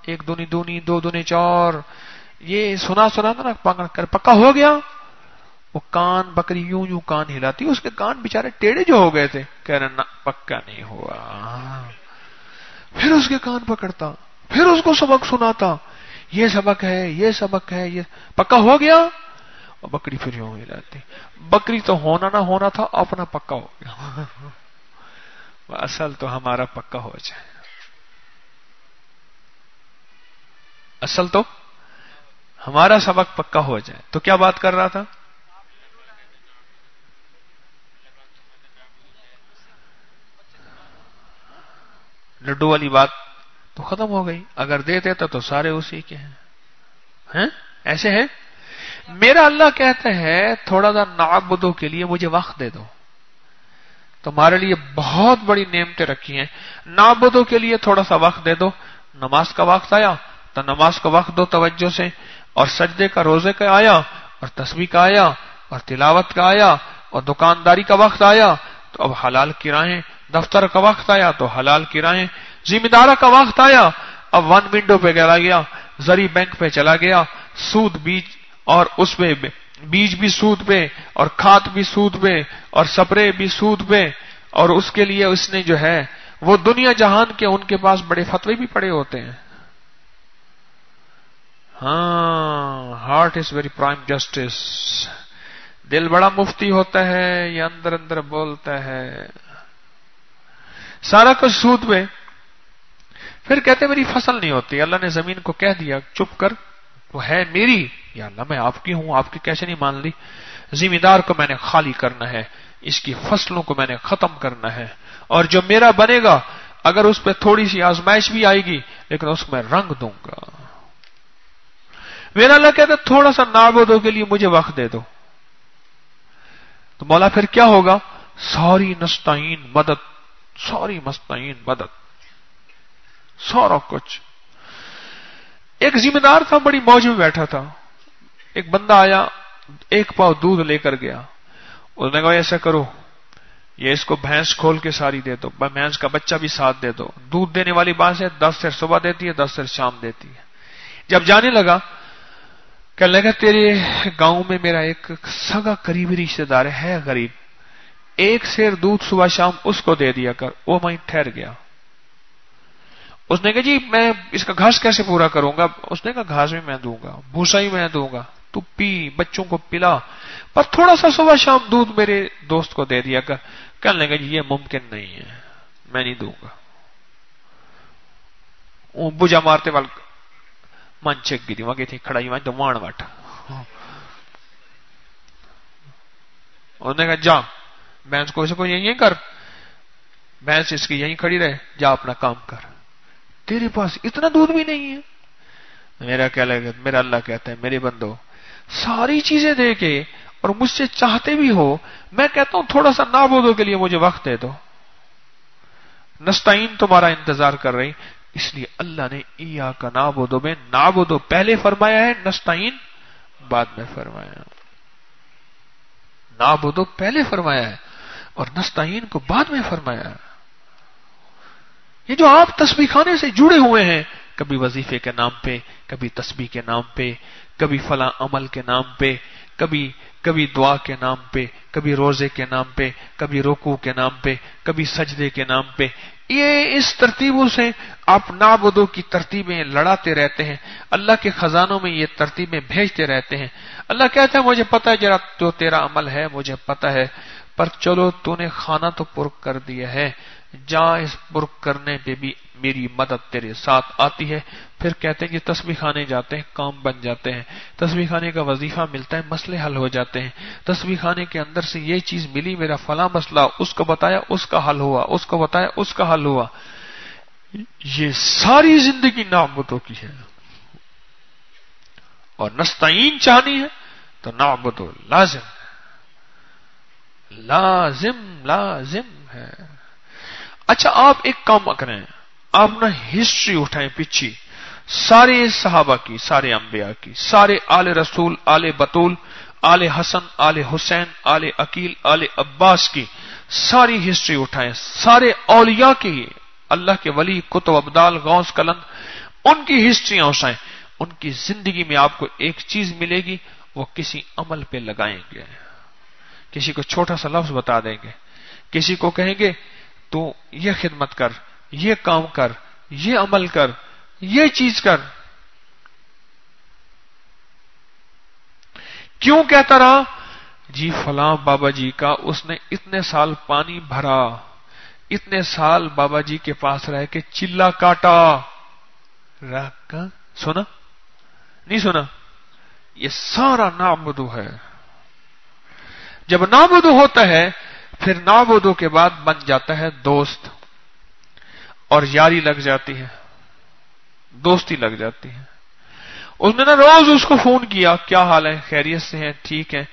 [SPEAKER 1] 1 دونی دونی 2 دونی 4، یہ سنا تھا نا، پکڑ کر پکا ہو گیا. وہ کان بکری یوں یوں کان ہلاتی، اس کے کان بیچارے ٹیڑے جو ہو گئے تھے، کہہ رہے پکا نہیں ہوا. پھر اس کے کان پکڑتا، پھر اس کو سبق سناتا، یہ سبق ہے، یہ سبق ہے، یہ پکا ہو گیا. اور بکری پھر یوں ہلاتی. بکری تو ہونا نہ ہونا تھا، اپنا پکا ہو گیا. اصل تو ہمارا پکا ہو جائے، اصل تو ہمارا سبق پکا ہو جائے. تو کیا بات کر رہا تھا؟ لڈو والی بات تو ختم ہو گئی. اگر دے دیتا تو سارے اسی کے ہیں. ایسے ہے. میرا اللہ کہتا ہے تھوڑا سا نعبدو کے لیے مجھے وقت دے دو. تمہارے لیے بہت بڑی نعمتیں رکھی ہیں، نعبدو کے لیے تھوڑا سا وقت دے دو. نماز کا وقت آیا تو نماز کا وقت دو توجہ سے، اور سجدے کا روزے کا آیا، اور تسبیح کا آیا، اور تلاوت کا آیا، اور دکانداری کا وقت آیا تو اب حلال کی راہیں، دفتر کا وقت آیا تو حلال کی راہیں، ذمہ دارہ کا وقت آیا اب 1 ونڈو پہ چلا گیا، زری بینک پہ چلا گیا، سود بیج، اور اس میں بیج بھی سود پہ، اور کھاد بھی سود پہ، اور سپرے بھی سود پہ. اور اس کے لیے اس نے جو ہے وہ دنیا جہان کے ان کے پاس بڑے فتوے بھی پڑے ہوتے ہیں. ہاں، heart is very prime justice. دل بڑا مفتی ہوتا ہے، یہ اندر اندر بولتا ہے. سارا کچھ سود پہ. پھر کہتے میری فصل نہیں ہوتی. اللہ نے زمین کو کہہ دیا چپ کر، وہ ہے میری. یا اللہ میں آپ کی ہوں، آپ کی کیسے نہیں مان لی؟ ذمہ دار کو میں نے خالی کرنا ہے، اس کی فصلوں کو میں نے ختم کرنا ہے، اور جو میرا بنے گا اگر اس پہ تھوڑی سی آزمائش بھی آئے گی لیکن اس میں رنگ دوں گا. میرا اللہ کہتا ہے تھوڑا سا نعبدو کے لیے مجھے وقت دے دو. تو مولا پھر کیا ہوگا؟ ساری نستعین مدد، ساری مستعین مدد، سارا کچھ. ایک ذمہ دار تھا، بڑی موج میں بیٹھا تھا. ایک بندہ آیا، 1 پاؤ دودھ لے کر گیا. اس نے کہا ایسا کرو، یہ اس کو بھینس کھول کے ساری دے دو، بھینس کا بچہ بھی ساتھ دے دو. دودھ دینے والی بات ہے، 10 سیر صبح دیتی ہے، 10 سیر شام دیتی ہے. جب جانے لگا کہنے لگا تیرے گاؤں میں میرا ایک سگا قریبی رشتے دار ہے غریب، 1 سیر دودھ صبح شام اس کو دے دیا کر. وہ وہیں ٹھہر گیا. اس نے کہا جی میں اس کا گھاس کیسے پورا کروں گا؟ اس نے کہا گھاس بھی میں دوں گا، بھوسا ہی میں دوں گا، تو پی، بچوں کو پلا، پر تھوڑا سا صبح شام دودھ میرے دوست کو دے دیا کر. کہنے لگا جی یہ ممکن نہیں ہے، میں نہیں دوں گا. وہ بجا مارتے وال من چک گئی وہاں تھی کھڑائی وہاں تو وان واٹ. انہوں نے کہا جا بھینس کو اسے کو یہیں کر، بھینس اس کی یہیں کھڑی رہے، جا اپنا کام کر، تیرے پاس اتنا دودھ بھی نہیں ہے. میرا اللہ کہتا ہے میرے بندو ساری چیزیں دے کے اور مجھ سے چاہتے بھی ہو، میں کہتا ہوں تھوڑا سا نعبدو کے لیے مجھے وقت دے دو. نستعین تمہارا انتظار کر رہی. اس لیے اللہ نے ایاک نعبدو میں نعبدو پہلے فرمایا ہے، نستعین بعد میں فرمایا. نعبدو پہلے فرمایا ہے اور نستعین کو بعد میں فرمایا. یہ جو آپ تسبیح خانے سے جڑے ہوئے ہیں، کبھی وظیفے کے نام پہ، کبھی تسبیح کے نام پہ، کبھی فلاں عمل کے نام پہ، کبھی دعا کے نام پہ، کبھی روزے کے نام پہ، کبھی رکوع کے نام پہ، کبھی سجدے کے نام پہ، یہ اس ترتیبوں سے آپ نعبدو کی ترتیبیں لڑاتے رہتے ہیں. اللہ کے خزانوں میں یہ ترتیبیں بھیجتے رہتے ہیں. اللہ کہتا ہے مجھے پتا ہے جرا جو تیرا عمل ہے مجھے پتا ہے، پر چلو تو نے خانہ تو پر کر دیا ہے، جا اس پر کرنے پہ بھی میری مدد تیرے ساتھ آتی ہے. پھر کہتے ہیں کہ تسبیح خانے جاتے ہیں کام بن جاتے ہیں، تسبیح خانے کا وظیفہ ملتا ہے مسئلے حل ہو جاتے ہیں، تسبیح خانے کے اندر سے یہ چیز ملی میرا فلاں مسئلہ، اس کو بتایا اس کا حل ہوا، اس کو بتایا اس کا حل ہوا. یہ ساری زندگی نعبدو کی ہے. اور نستعین چاہنی ہے تو نعبدو لازم لازم ہے. اچھا آپ ایک کام کریں، آپ نا ہسٹری اٹھائیں پیچھے سارے صحابہ کی، سارے انبیاء کی، سارے آل رسول، آل بطول، آل حسن، آل حسین، آل عقیل، آل عباس کی ساری ہسٹری اٹھائیں، سارے اولیاء کی، اللہ کے ولی، کتب، ابدال، غوث، کلند، ان کی ہسٹریاں اٹھائیں. ان کی زندگی میں آپ کو ایک چیز ملے گی، وہ کسی عمل پہ لگائیں گے. کسی کو چھوٹا سا لفظ بتا دیں گے، کسی کو کہیں گے تو یہ خدمت کر، یہ کام کر، یہ عمل کر، یہ چیز کر. کیوں کہتا رہا؟ جی فلاں بابا جی کا اس نے اتنے سال پانی بھرا، اتنے سال بابا جی کے پاس رہ کے چلا کاٹا. سنا نہیں سنا؟ یہ سارا نعبدو ہے. جب نعبدو ہوتا ہے پھر نعبدو کے بعد بن جاتا ہے دوست، اور یاری لگ جاتی ہے، دوستی لگ جاتی ہے. اس نے نا روز اس کو فون کیا، کیا حال ہے، خیریت سے ہیں، ٹھیک ہے.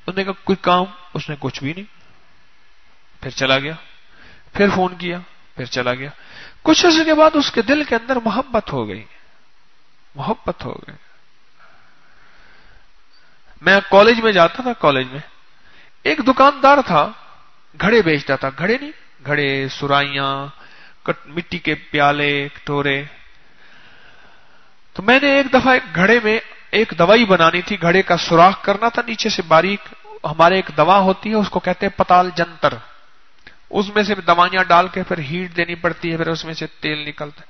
[SPEAKER 1] اس نے کہا کوئی کام؟ اس نے کچھ بھی نہیں. پھر چلا گیا، پھر فون کیا، پھر چلا گیا. کچھ عرصے کے بعد اس کے دل کے اندر محبت ہو گئی، محبت ہو گئی. میں کالج میں جاتا تھا، کالج میں ایک دکاندار تھا، گھڑے بیچتا تھا. گھڑے نہیں، گھڑے، سرائیاں، مٹی کے پیالے، کٹورے. تو میں نے ایک دفعہ ایک گھڑے میں ایک دوائی بنانی تھی، گھڑے کا سوراخ کرنا تھا نیچے سے باریک. ہمارے ایک دوا ہوتی ہے، اس کو کہتے ہیں پتال جنتر. اس میں سے دوائیاں ڈال کے پھر ہیٹ دینی پڑتی ہے، پھر اس میں سے تیل نکلتا ہے.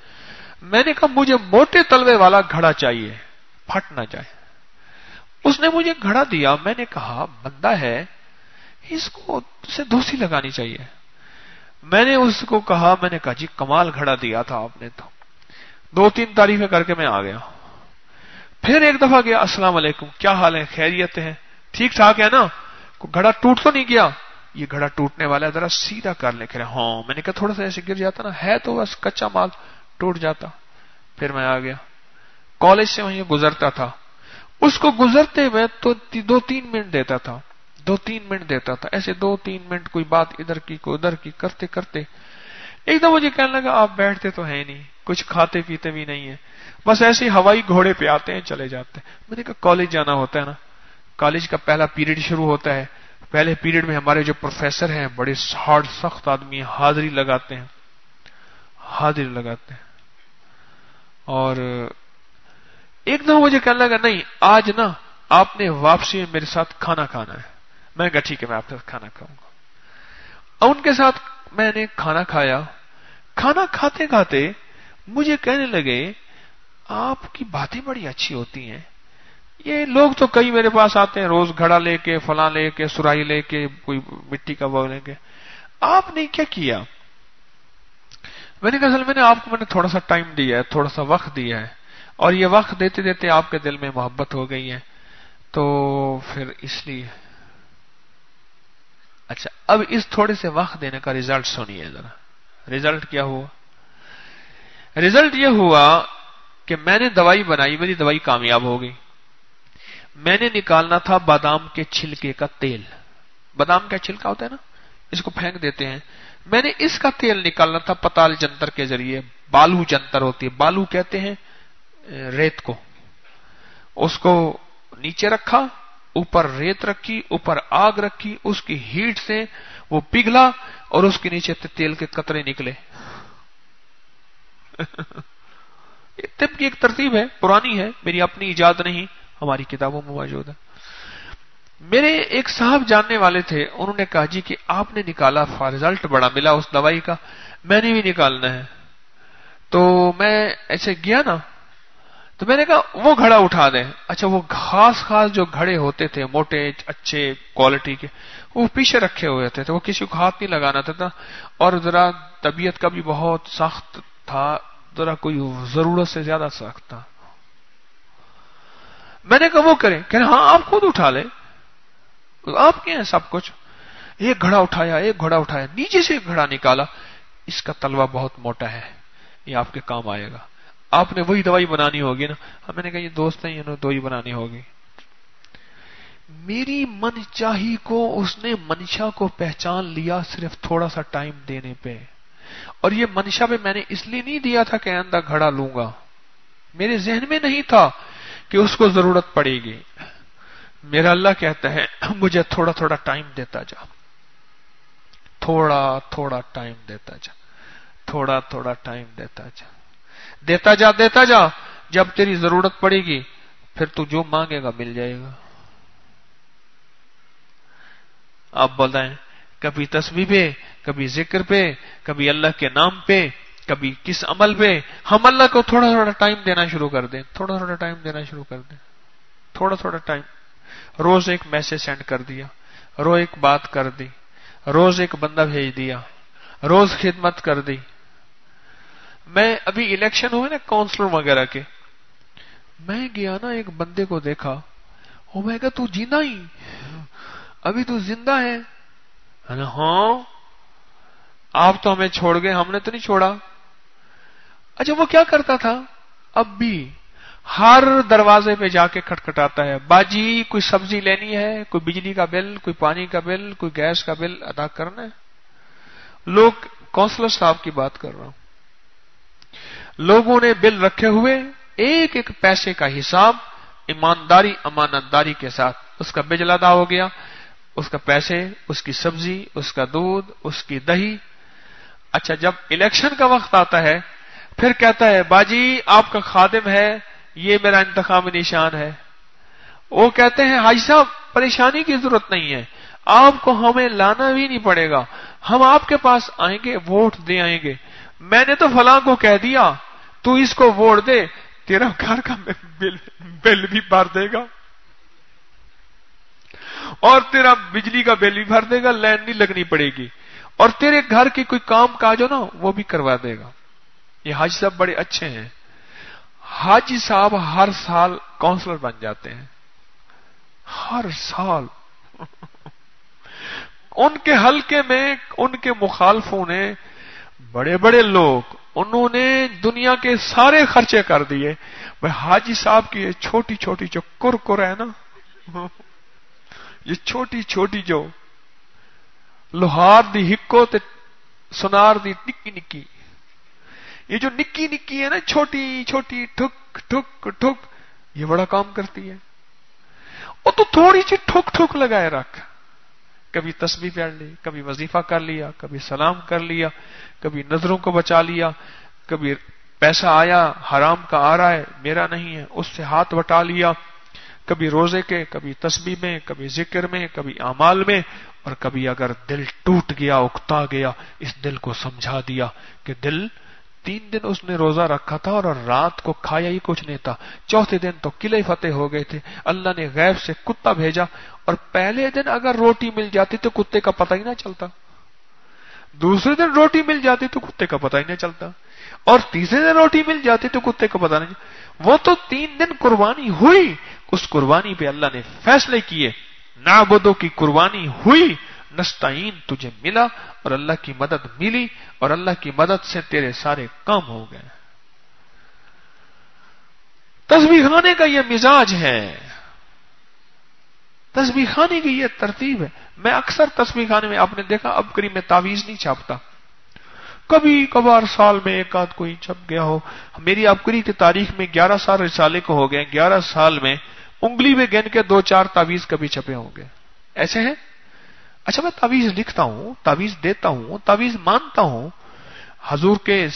[SPEAKER 1] میں نے کہا مجھے موٹے تلوے والا گھڑا چاہیے، پھٹ نہ جائے. اس نے مجھے گھڑا دیا. میں نے کہا بندہ ہے، اس کو سے دوستی لگانی چاہیے. میں نے اس کو کہا، میں نے کہا جی کمال گھڑا دیا تھا آپ نے. تو 2-3 تعریفیں کر کے میں آ گیا. پھر ایک دفعہ گیا، السلام علیکم، کیا حال ہے، خیریت ہے، ٹھیک ٹھاک ہے نا، گھڑا ٹوٹ تو نہیں گیا؟ یہ گھڑا ٹوٹنے والا ہے، ذرا سیدھا کر لے. کہ ہاں. میں نے کہا تھوڑا سا ایسے گر جاتا نا، ہے تو بس کچا مال، ٹوٹ جاتا. پھر میں آ گیا. کالج سے وہیں گزرتا تھا، اس کو گزرتے میں تو 2-3 منٹ دیتا تھا، 2-3 منٹ دیتا تھا. ایسے 2-3 منٹ کوئی بات ادھر کی کوئی ادھر کی کرتے کرتے ایک دم مجھے کہنے لگا آپ بیٹھتے تو ہیں نہیں، کچھ کھاتے پیتے بھی نہیں ہیں، بس ایسے ہوائی گھوڑے پہ آتے ہیں چلے جاتے ہیں. میں نے کہا کالج جانا ہوتا ہے نا، کالج کا پہلا پیریڈ شروع ہوتا ہے. پہلے پیریڈ میں ہمارے جو پروفیسر ہیں بڑے ہارڈ سخت آدمی ہیں، حاضری لگاتے ہیں، حاضری لگاتے ہیں. اور ایک دم مجھے کہنے لگا نہیں آج نا آپ نے واپسی میں میرے ساتھ کھانا کھانا ہے. میں نے کہا ٹھیک ہے میں آپ کے ساتھ کھانا کھاؤں گا. اور ان کے ساتھ میں نے کھانا کھایا. کھانا کھاتے کھاتے مجھے کہنے لگے آپ کی باتیں بڑی اچھی ہوتی ہیں. یہ لوگ تو کئی میرے پاس آتے ہیں روز گھڑا لے کے، فلاں لے کے، سرائی لے کے، کوئی مٹی کا وہ لے کے، آپ نے کیا کیا؟ میں نے کہا اصل میں نے تھوڑا سا ٹائم دیا ہے، تھوڑا سا وقت دیا ہے، اور یہ وقت دیتے دیتے آپ کے دل میں محبت ہو گئی ہے، تو پھر اس لیے. اچھا اب اس تھوڑے سے وقت دینے کا ریزلٹ سنیے ذرا. ریزلٹ کیا ہوا؟ ریزلٹ یہ ہوا کہ میں نے دوائی بنائی، میری دوائی کامیاب ہو گئی. میں نے نکالنا تھا بادام کے چھلکے کا تیل. بادام کا چھلکا ہوتا ہے نا، اس کو پھینک دیتے ہیں. میں نے اس کا تیل نکالنا تھا پتال جنتر کے ذریعے. بالو جنتر ہوتی ہے، بالو کہتے ہیں ریت کو. اس کو نیچے رکھا، اوپر ریت رکھی، اوپر آگ رکھی، اس کی ہیٹ سے وہ پگھلا اور اس کے نیچے تیل کے قطرے نکلے. یہ طب کی ایک ترتیب ہے، پرانی ہے، میری اپنی ایجاد نہیں، ہماری کتابوں میں موجود ہے. میرے ایک صاحب جاننے والے تھے، انہوں نے کہا جی کہ آپ نے نکالا، رزلٹ بڑا ملا اس دوائی کا، میں نے بھی نکالنا ہے. تو میں ایسے گیا نا، تو میں نے کہا وہ گھڑا اٹھا دیں. اچھا وہ خاص جو گھڑے ہوتے تھے موٹے اچھے کوالٹی کے، وہ پیچھے رکھے ہوئے تھے، تو وہ کسی کو ہاتھ نہیں لگانا تھا. اور ذرا طبیعت کا بھی بہت سخت تھا، ذرا کوئی ضرورت سے زیادہ سخت تھا. میں نے کہا وہ کریں، کہ ہاں آپ خود اٹھا لیں، آپ کے ہیں سب کچھ. ایک گھڑا اٹھایا، ایک گھڑا اٹھایا، نیچے سے ایک گھڑا نکالا. اس کا تلوا بہت موٹا ہے، یہ آپ کے کام آئے گا، آپ نے وہی دوائی بنانی ہوگی نا. میں نے کہا یہ دوست ہیں، انہوں نے دوائی بنانی ہوگی. میری من چاہی کو اس نے منشا کو پہچان لیا صرف تھوڑا سا ٹائم دینے پہ. اور یہ منشا پہ میں نے اس لیے نہیں دیا تھا کہ آئندہ گھڑا لوں گا، میرے ذہن میں نہیں تھا کہ اس کو ضرورت پڑے گی. میرا اللہ کہتا ہے مجھے تھوڑا تھوڑا ٹائم دیتا جا، تھوڑا تھوڑا ٹائم دیتا جا، تھوڑا تھوڑا ٹائم دیتا جا، دیتا جا دیتا جا، جب تیری ضرورت پڑے گی پھر تو جو مانگے گا مل جائے گا۔ آپ بتائیں، کبھی تسبیح پہ، کبھی ذکر پہ، کبھی اللہ کے نام پہ، کبھی کس عمل پہ ہم اللہ کو تھوڑا تھوڑا ٹائم دینا شروع کر دیں، تھوڑا تھوڑا ٹائم دینا شروع کر دیں، تھوڑا تھوڑا ٹائم۔ روز ایک میسج سینڈ کر دیا، روز ایک بات کر دی، روز ایک بندہ بھیج دیا، روز خدمت کر دی۔ میں ابھی الیکشن ہوئے نا کونسلر وغیرہ کے، میں گیا نا ایک بندے کو دیکھا، او میں کہا تو جینا ہی ابھی تو زندہ ہے؟ ہاں، آپ تو ہمیں چھوڑ گئے، ہم نے تو نہیں چھوڑا۔ اچھا وہ کیا کرتا تھا؟ اب بھی ہر دروازے پہ جا کے کھٹکھٹاتا ہے، باجی کوئی سبزی لینی ہے، کوئی بجلی کا بل، کوئی پانی کا بل، کوئی گیس کا بل ادا کرنا ہے۔ لوگ، کونسلر صاحب کی بات کر رہا ہوں، لوگوں نے بل رکھے ہوئے، ایک ایک پیسے کا حساب ایمانداری امانتداری کے ساتھ، اس کا بل ادا ہو گیا، اس کا پیسے، اس کی سبزی، اس کا دودھ، اس کی دہی۔ اچھا جب الیکشن کا وقت آتا ہے پھر کہتا ہے باجی آپ کا خادم ہے، یہ میرا انتخابی نشان ہے۔ وہ کہتے ہیں حاجی صاحب پریشانی کی ضرورت نہیں ہے، آپ کو ہمیں لانا بھی نہیں پڑے گا، ہم آپ کے پاس آئیں گے، ووٹ دے آئیں گے۔ میں نے تو فلاں کو کہہ دیا تو اس کو ووٹ دے، تیرا گھر کا بل بھی بھر دے گا اور تیرا بجلی کا بل بھی بھر دے گا، لائن نہیں لگنی پڑے گی، اور تیرے گھر کی کوئی کام کاج ہو نا وہ بھی کروا دے گا۔ یہ حاجی صاحب بڑے اچھے ہیں۔ حاجی صاحب ہر سال کونسلر بن جاتے ہیں، ہر سال۔ ان کے حلقے میں ان کے مخالفوں نے، بڑے بڑے لوگ، انہوں نے دنیا کے سارے خرچے کر دیے، بھائی حاجی صاحب کی یہ چھوٹی چھوٹی جو کرکر ہے نا، یہ چھوٹی چھوٹی جو لوہار دی ہکو تے سنار دی نکی نکی، یہ جو نکی نکی ہے نا، چھوٹی چھوٹی ٹھک ٹھک ٹھک، یہ بڑا کام کرتی ہے۔ وہ تو تھوڑی سی ٹھک ٹھک لگائے رکھ، کبھی تسبیح پڑھ لی، کبھی وظیفہ کر لیا، کبھی سلام کر لیا، کبھی نظروں کو بچا لیا، کبھی پیسہ آیا حرام کا آ رہا ہے میرا نہیں ہے اس سے ہاتھ بٹا لیا، کبھی روزے کے، کبھی تسبیح میں، کبھی ذکر میں، کبھی اعمال میں، اور کبھی اگر دل ٹوٹ گیا، اکتا گیا، اس دل کو سمجھا دیا کہ دل 3 دن اس نے روزہ رکھا تھا اور رات کو کھایا ہی کچھ نہیں تھا، چوتھے دن تو قلعے فتح ہو گئے تھے، اللہ نے غیب سے کتا بھیجا، اور پہلے دن اگر روٹی مل جاتی تو کتے کا پتہ ہی نہ چلتا، دوسرے دن روٹی مل جاتی تو کتے کا پتہ ہی نہیں چلتا، اور تیسرے دن روٹی مل جاتی تو کتے کا پتہ نہیں۔ وہ تو 3 دن قربانی ہوئی، اس قربانی پہ اللہ نے فیصلے کیے، نعبدو کی قربانی ہوئی، نستعین تجھے ملا، اور اللہ کی مدد ملی، اور اللہ کی مدد سے تیرے سارے کام ہو گئے۔ تسبیح خانے کا یہ مزاج ہے، تسبیح خانے کی یہ ترتیب ہے۔ میں اکثر تسبیح خانے میں، آپ نے دیکھا اب قریب میں تعویذ نہیں چھاپتا، کبھی کبھار سال میں ایک آدھ کوئی چھپ گیا ہو۔ میری عبقری کی تاریخ میں 11 سال رسالے کو ہو گئے، 11 سال میں انگلی میں گن کے 2-4 تعویذ کبھی چھپے ہوں گے، ایسے ہیں۔ اچھا میں تعویذ لکھتا ہوں، تعویذ دیتا ہوں، تعویذ مانتا ہوں۔ حضور کے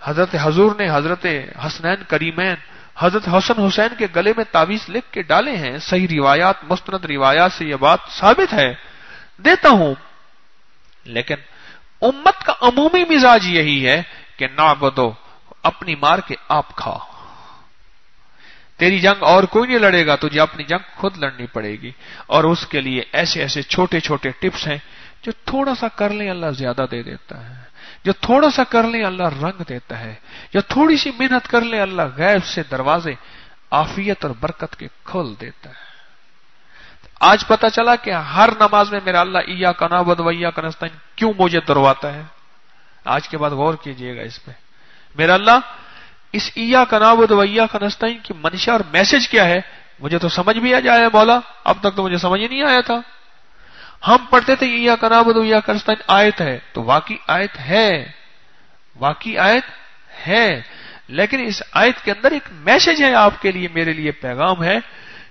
[SPEAKER 1] حضرت حضور نے حضرت حسنین کریمین حضرت حسن حسین کے گلے میں تعویذ لکھ کے ڈالے ہیں، صحیح روایات، مستند روایات سے یہ بات ثابت ہے، دیتا ہوں۔ لیکن امت کا عمومی مزاج یہی ہے کہ نعبدو، اپنی مار کے آپ کھا، تیری جنگ اور کوئی نہیں لڑے گا، تجھے اپنی جنگ خود لڑنی پڑے گی، اور اس کے لیے ایسے ایسے چھوٹے چھوٹے ٹپس ہیں، جو تھوڑا سا کر لیں اللہ زیادہ دے دیتا ہے، جو تھوڑا سا کر لیں اللہ رنگ دیتا ہے، جو تھوڑی سی محنت کر لیں اللہ غیب سے دروازے عافیت اور برکت کے کھول دیتا ہے۔ آج پتا چلا کہ ہر نماز میں میرا اللہ ایاک نعبد و ایاک نستعین کیوں مجھے درواتا ہے۔ آج کے بعد غور کیجئے گا اس پہ، میرا اللہ اس ایاک نعبد و ایاک نستعین کی منشا اور میسج کیا ہے، مجھے تو سمجھ بھی آ جائے مولا، اب تک تو مجھے سمجھ ہی نہیں آیا تھا۔ ہم پڑھتے تھے ایاک نعبد و ایاک نستعین آیت ہے، تو واقعی آیت ہے، واقعی آیت ہے، لیکن اس آیت کے اندر ایک میسج ہے آپ کے لیے، میرے لیے پیغام ہے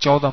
[SPEAKER 1] 14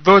[SPEAKER 1] 2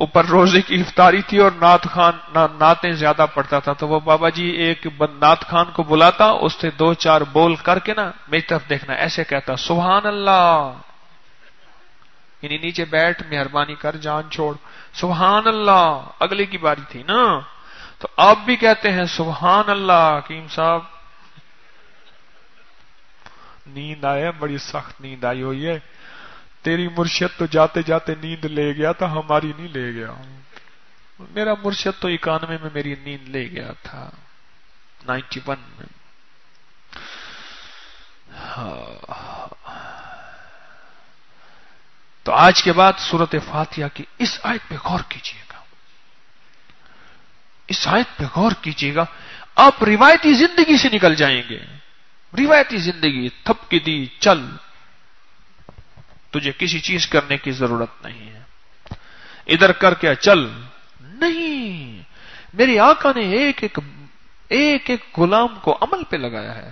[SPEAKER 1] اوپر روزے کی افطاری تھی اور نعتیں زیادہ پڑھتا تھا، تو وہ بابا جی ایک نعت خان کو بلاتا، اس سے 2-4 بول کر کے نا میری طرف دیکھنا، ایسے کہتا سبحان اللہ، یعنی نیچے بیٹھ، مہربانی کر جان چھوڑ، سبحان اللہ۔ اگلے کی باری تھی نا، تو آپ بھی کہتے ہیں سبحان اللہ۔ حکیم صاحب نیند آئے، بڑی سخت نیند آئی ہوئی ہے، تیری مرشد تو جاتے جاتے نیند لے گیا تھا، ہماری نہیں لے گیا، میرا مرشد تو 91 میں میری نیند لے گیا تھا، 91 میں۔ تو آج کے بعد سورۃ فاتحہ کی اس آیت پہ غور کیجیے گا، اس آیت پہ غور کیجیے گا، آپ روایتی زندگی سے نکل جائیں گے۔ روایتی زندگی، تھپ کی دی چل، تجھے کسی چیز کرنے کی ضرورت نہیں ہے، ادھر کر کے چل، نہیں، میری آقا نے ایک ایک غلام کو عمل پہ لگایا ہے،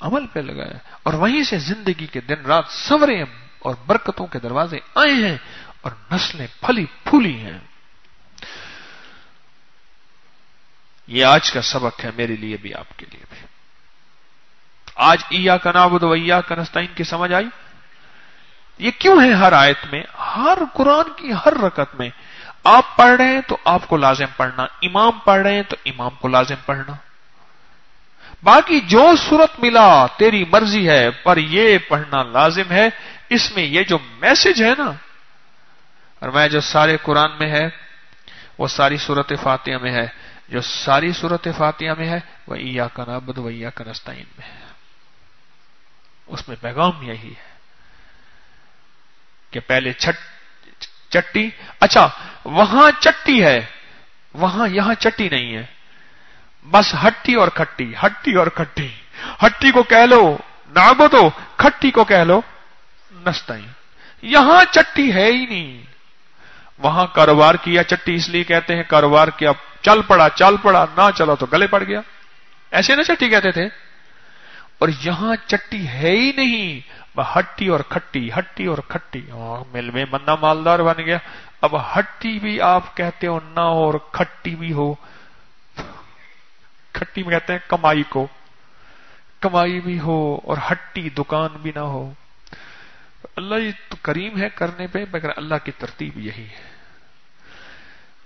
[SPEAKER 1] عمل پہ لگایا ہے، اور وہیں سے زندگی کے دن رات سنورے اور برکتوں کے دروازے آئے ہیں اور نسلیں پھلی پھولی ہیں۔ یہ آج کا سبق ہے میرے لیے بھی، آپ کے لیے بھی۔ آج ایاک نعبد و ایاک نستعین کی سمجھ آئی؟ یہ کیوں ہے ہر آیت میں، ہر قرآن کی ہر رکعت میں؟ آپ پڑھ رہے ہیں تو آپ کو لازم پڑھنا، امام پڑھ رہے ہیں تو امام کو لازم پڑھنا، باقی جو صورت ملا تیری مرضی ہے، پر یہ پڑھنا لازم ہے۔ اس میں یہ جو میسج ہے نا، اور میں جو سارے قرآن میں ہے وہ ساری سورۃ فاتحہ میں ہے، جو ساری سورۃ فاتحہ میں ہے وہ ایاک نعبد و ایاک نستعین میں ہے، اس میں پیغام یہی ہے کہ پہلے چٹی، اچھا وہاں چٹی ہے، وہاں یہاں چٹی نہیں ہے، بس ہٹی اور کھٹی، ہٹی اور کھٹی، ہٹی کو کہہ لو نعبدو، کھٹی کو کہہ لو نستعین، یہاں چٹی ہے ہی نہیں۔ وہاں کاروبار کیا، چٹی اس لیے کہتے ہیں کاروبار کیا، چل پڑا، نہ چلا تو گلے پڑ گیا، ایسے نہ چٹی کہتے تھے، اور یہاں چٹی ہے ہی نہیں، ہٹی اور کھٹی، ہٹی اور کھٹی، مل میں بندہ مالدار بن گیا۔ اب ہٹی بھی آپ کہتے ہو نہ ہو اور کھٹی بھی ہو، کھٹی میں کہتے ہیں کمائی کو، کمائی بھی ہو اور ہٹی دکان بھی نہ ہو۔ اللہ یہ تو کریم ہے کرنے پہ، مگر اللہ کی ترتیب یہی ہے۔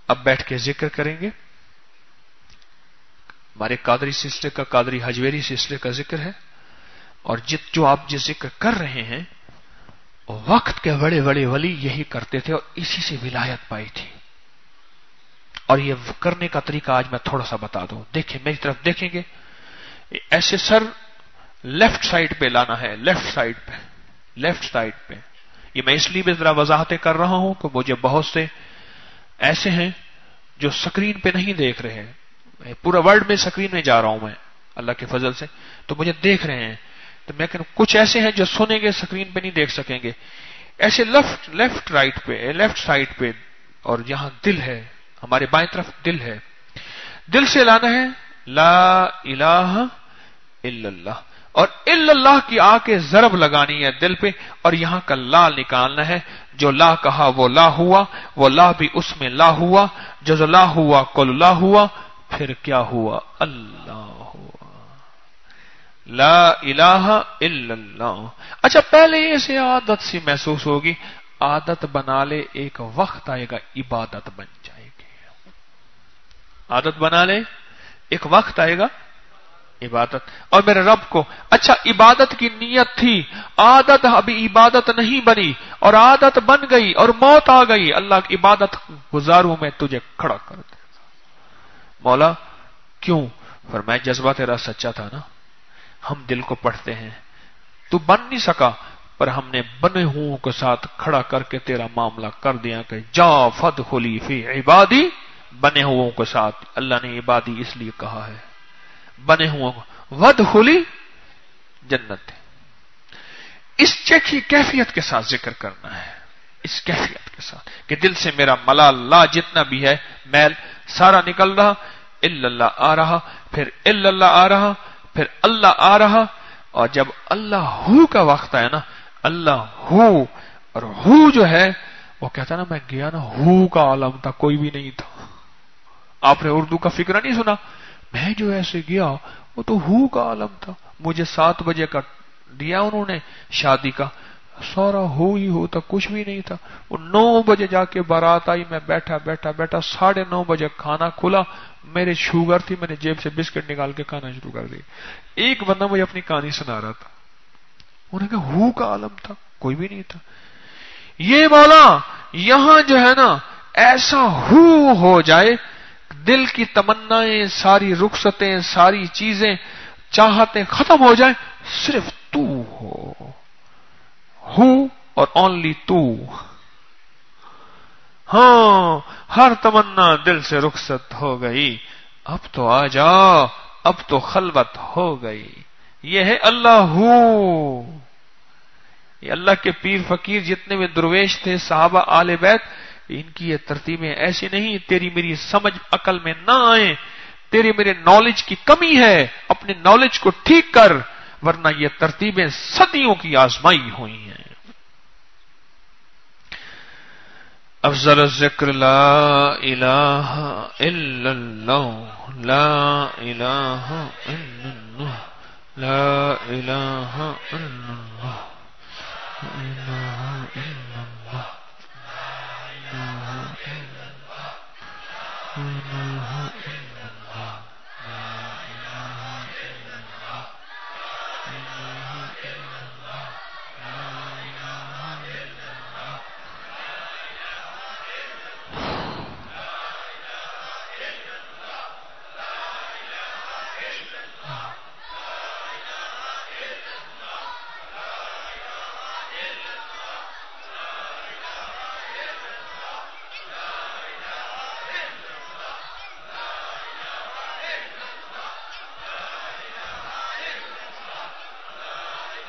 [SPEAKER 1] اب بیٹھ کے ذکر کریں گے، ہمارے قادری سلسلے کا، قادری حجویری سلسلے کا ذکر ہے، اور جو آپ جس ذکر کر رہے ہیں وقت کے بڑے بڑے ولی یہی کرتے تھے اور اسی سے ولایت پائی تھی، اور یہ کرنے کا طریقہ آج میں تھوڑا سا بتا دوں۔ دیکھیں میری طرف دیکھیں گے، ایسے سر لیفٹ سائڈ پہ لانا ہے، لیفٹ سائڈ پہ، یہ میں اس لیے بھی ذرا وضاحتیں کر رہا ہوں کہ مجھے بہت سے ایسے ہیں جو سکرین پہ نہیں دیکھ رہے ہیں، پورا ورلڈ میں سکرین میں جا رہا ہوں میں اللہ کے فضل سے، تو مجھے دیکھ رہے ہیں، تو میں کہ کچھ ایسے ہیں جو سنیں گے سکرین پہ نہیں دیکھ سکیں گے، ایسے لیفٹ سائڈ پہ، اور یہاں دل ہے، ہمارے بائیں طرف دل ہے، دل سے لانا ہے لا الہ الا اللہ، اور الا اللہ کی آ کے ضرب لگانی ہے دل پہ، اور یہاں کا لا نکالنا ہے، جو لا کہا وہ لا ہوا، وہ لا بھی اس میں لا ہوا، جو لا ہوا کل لا ہوا، پھر کیا ہوا؟ اللہ ہوا، لا الہ الا اللہ۔ اچھا پہلے اسے عادت سی محسوس ہوگی، عادت بنا لے، ایک وقت آئے گا عبادت بن جائے گی، عادت بنا لے، ایک وقت آئے گا عبادت۔ اور میرے رب کو، اچھا عبادت کی نیت تھی، عادت ابھی عبادت نہیں بنی، اور عادت بن گئی اور موت آ گئی، اللہ کی عبادت گزاروں میں تجھے کھڑا کر دے گا۔ مولا کیوں؟ فرمایا جذبہ تیرا سچا تھا نا، ہم دل کو پڑھتے ہیں، تو بن نہیں سکا، پر ہم نے بنے ہوں کے ساتھ کھڑا کر کے تیرا معاملہ کر دیا کہ جا فدخلی فی عبادی، بنے ہوں کے ساتھ، اللہ نے عبادی اس لیے کہا ہے، بنے ہوں ودخلی جنت۔ اس چیک کیفیت کے ساتھ ذکر کرنا ہے، اس کیفیت کے ساتھ کہ دل سے میرا ملال لا جتنا بھی ہے میل سارا نکل رہا، الا اللہ آ رہا، پھر الا اللہ آ رہا، پھر اللہ آ رہا، اور جب اللہ ہو کا وقت آیا نا، اللہ ہو، اور ہو جو ہے وہ کہتا نا میں گیا نا ہو کا عالم تھا, کوئی بھی نہیں تھا. آپ نے اردو کا فکرہ نہیں سنا, میں جو ایسے گیا وہ تو ہو کا عالم تھا. مجھے 7 بجے کا دیا انہوں نے شادی کا, سارا ہو ہی ہوتا, کچھ بھی نہیں تھا. وہ 9 بجے جا کے بارات آئی, میں بیٹھا 9:30 بجے کھانا کھلا, میرے شوگر تھی, میں نے جیب سے بسکٹ نکال کے کھانا شروع کر دی. ایک بندہ مجھے اپنی کہانی سنا رہا تھا, انہوں نے کہا ہو کا عالم تھا, کوئی بھی نہیں تھا. یہ مولا یہاں جو ہے نا ایسا ہو جائے, دل کی تمنائیں, ساری رخصتیں, ساری چیزیں, چاہتیں ختم ہو جائیں, صرف تو ہو اور اونلی تو. ہاں ہر تمنا دل سے رخصت ہو گئی, اب تو آ جا, اب تو خلوت ہو گئی. یہ ہے اللہ ہو. یہ اللہ کے پیر فقیر جتنے بھی درویش تھے, صحابہ آل بیت, ان کی یہ ترتیبیں ایسی نہیں تیری میری سمجھ عقل میں نہ آئیں, تیرے میرے نالج کی کمی ہے, اپنے نالج کو ٹھیک کر, ورنہ یہ ترتیبیں صدیوں کی آزمائی ہوئی ہیں. افضل الذکر لا الہ الا اللہ, لا الہ الا اللہ, لا الہ الا اللہ, لا الہ الا اللہ, لا الہ الا اللہ, لا الہ الا اللہ, لا الہ الا اللہ, لا الہ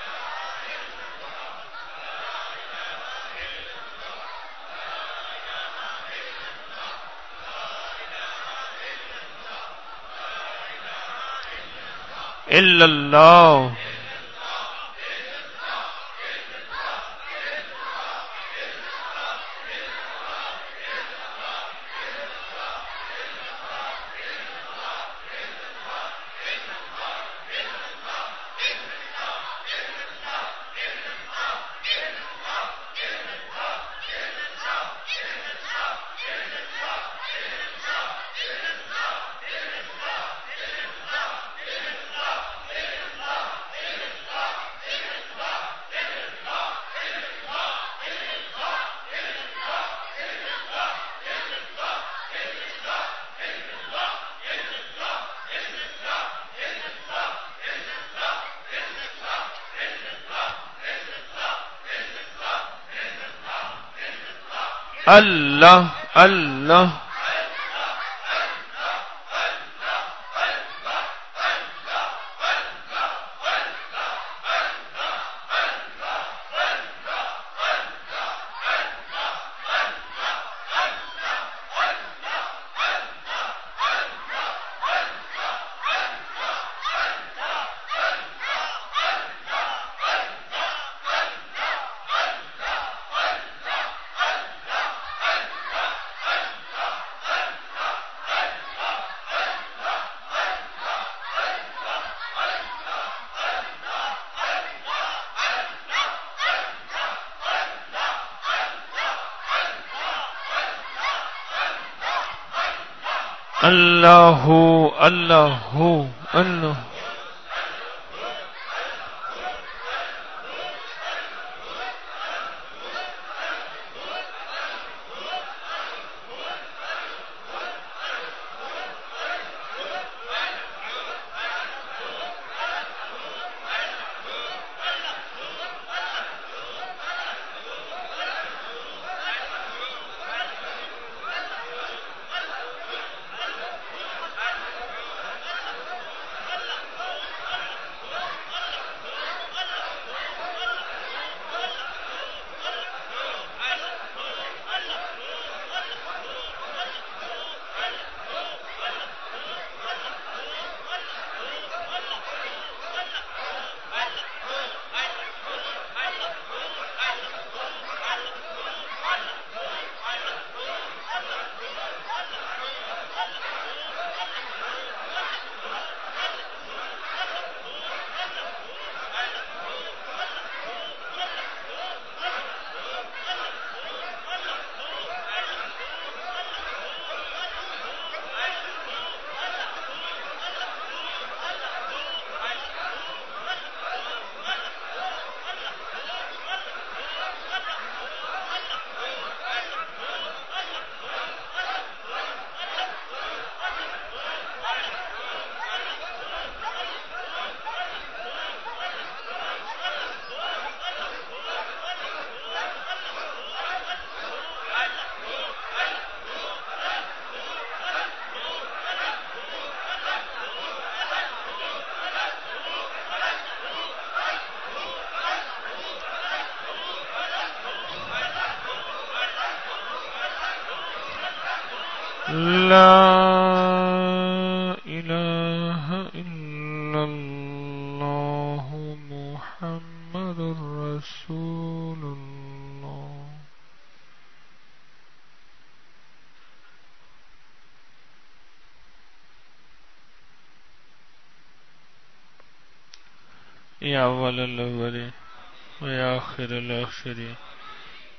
[SPEAKER 1] الا اللہ, لا الہ الا اللہ. الا اللہ. اللہ اللہ. اللہ اللہ اللہ. یا اول الاولین ویا آخر الاخرین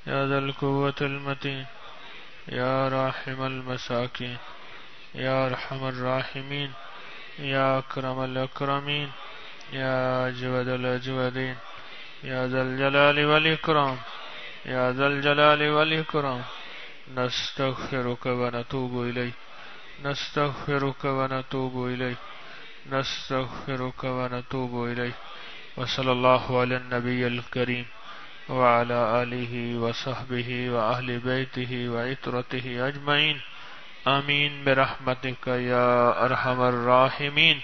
[SPEAKER 1] یا ذا القوة المتین یا راحم المساکین یا ارحم الراحمین یا اکرم الاکرمین یا اجود الاجودین یا ذا الجلال والاکرام یا ذا الجلال والاکرام نستغفرک ونتوب الیک نستغفرک ونتوب الیک نستغفرک ونتوب الیک وصلی اللہ علی النبی الکریم وعلى آلہ وصحبہ وأہل بیتہ وعطرتہ اجمعین آمین برحمتک یا ارحم الراحمین.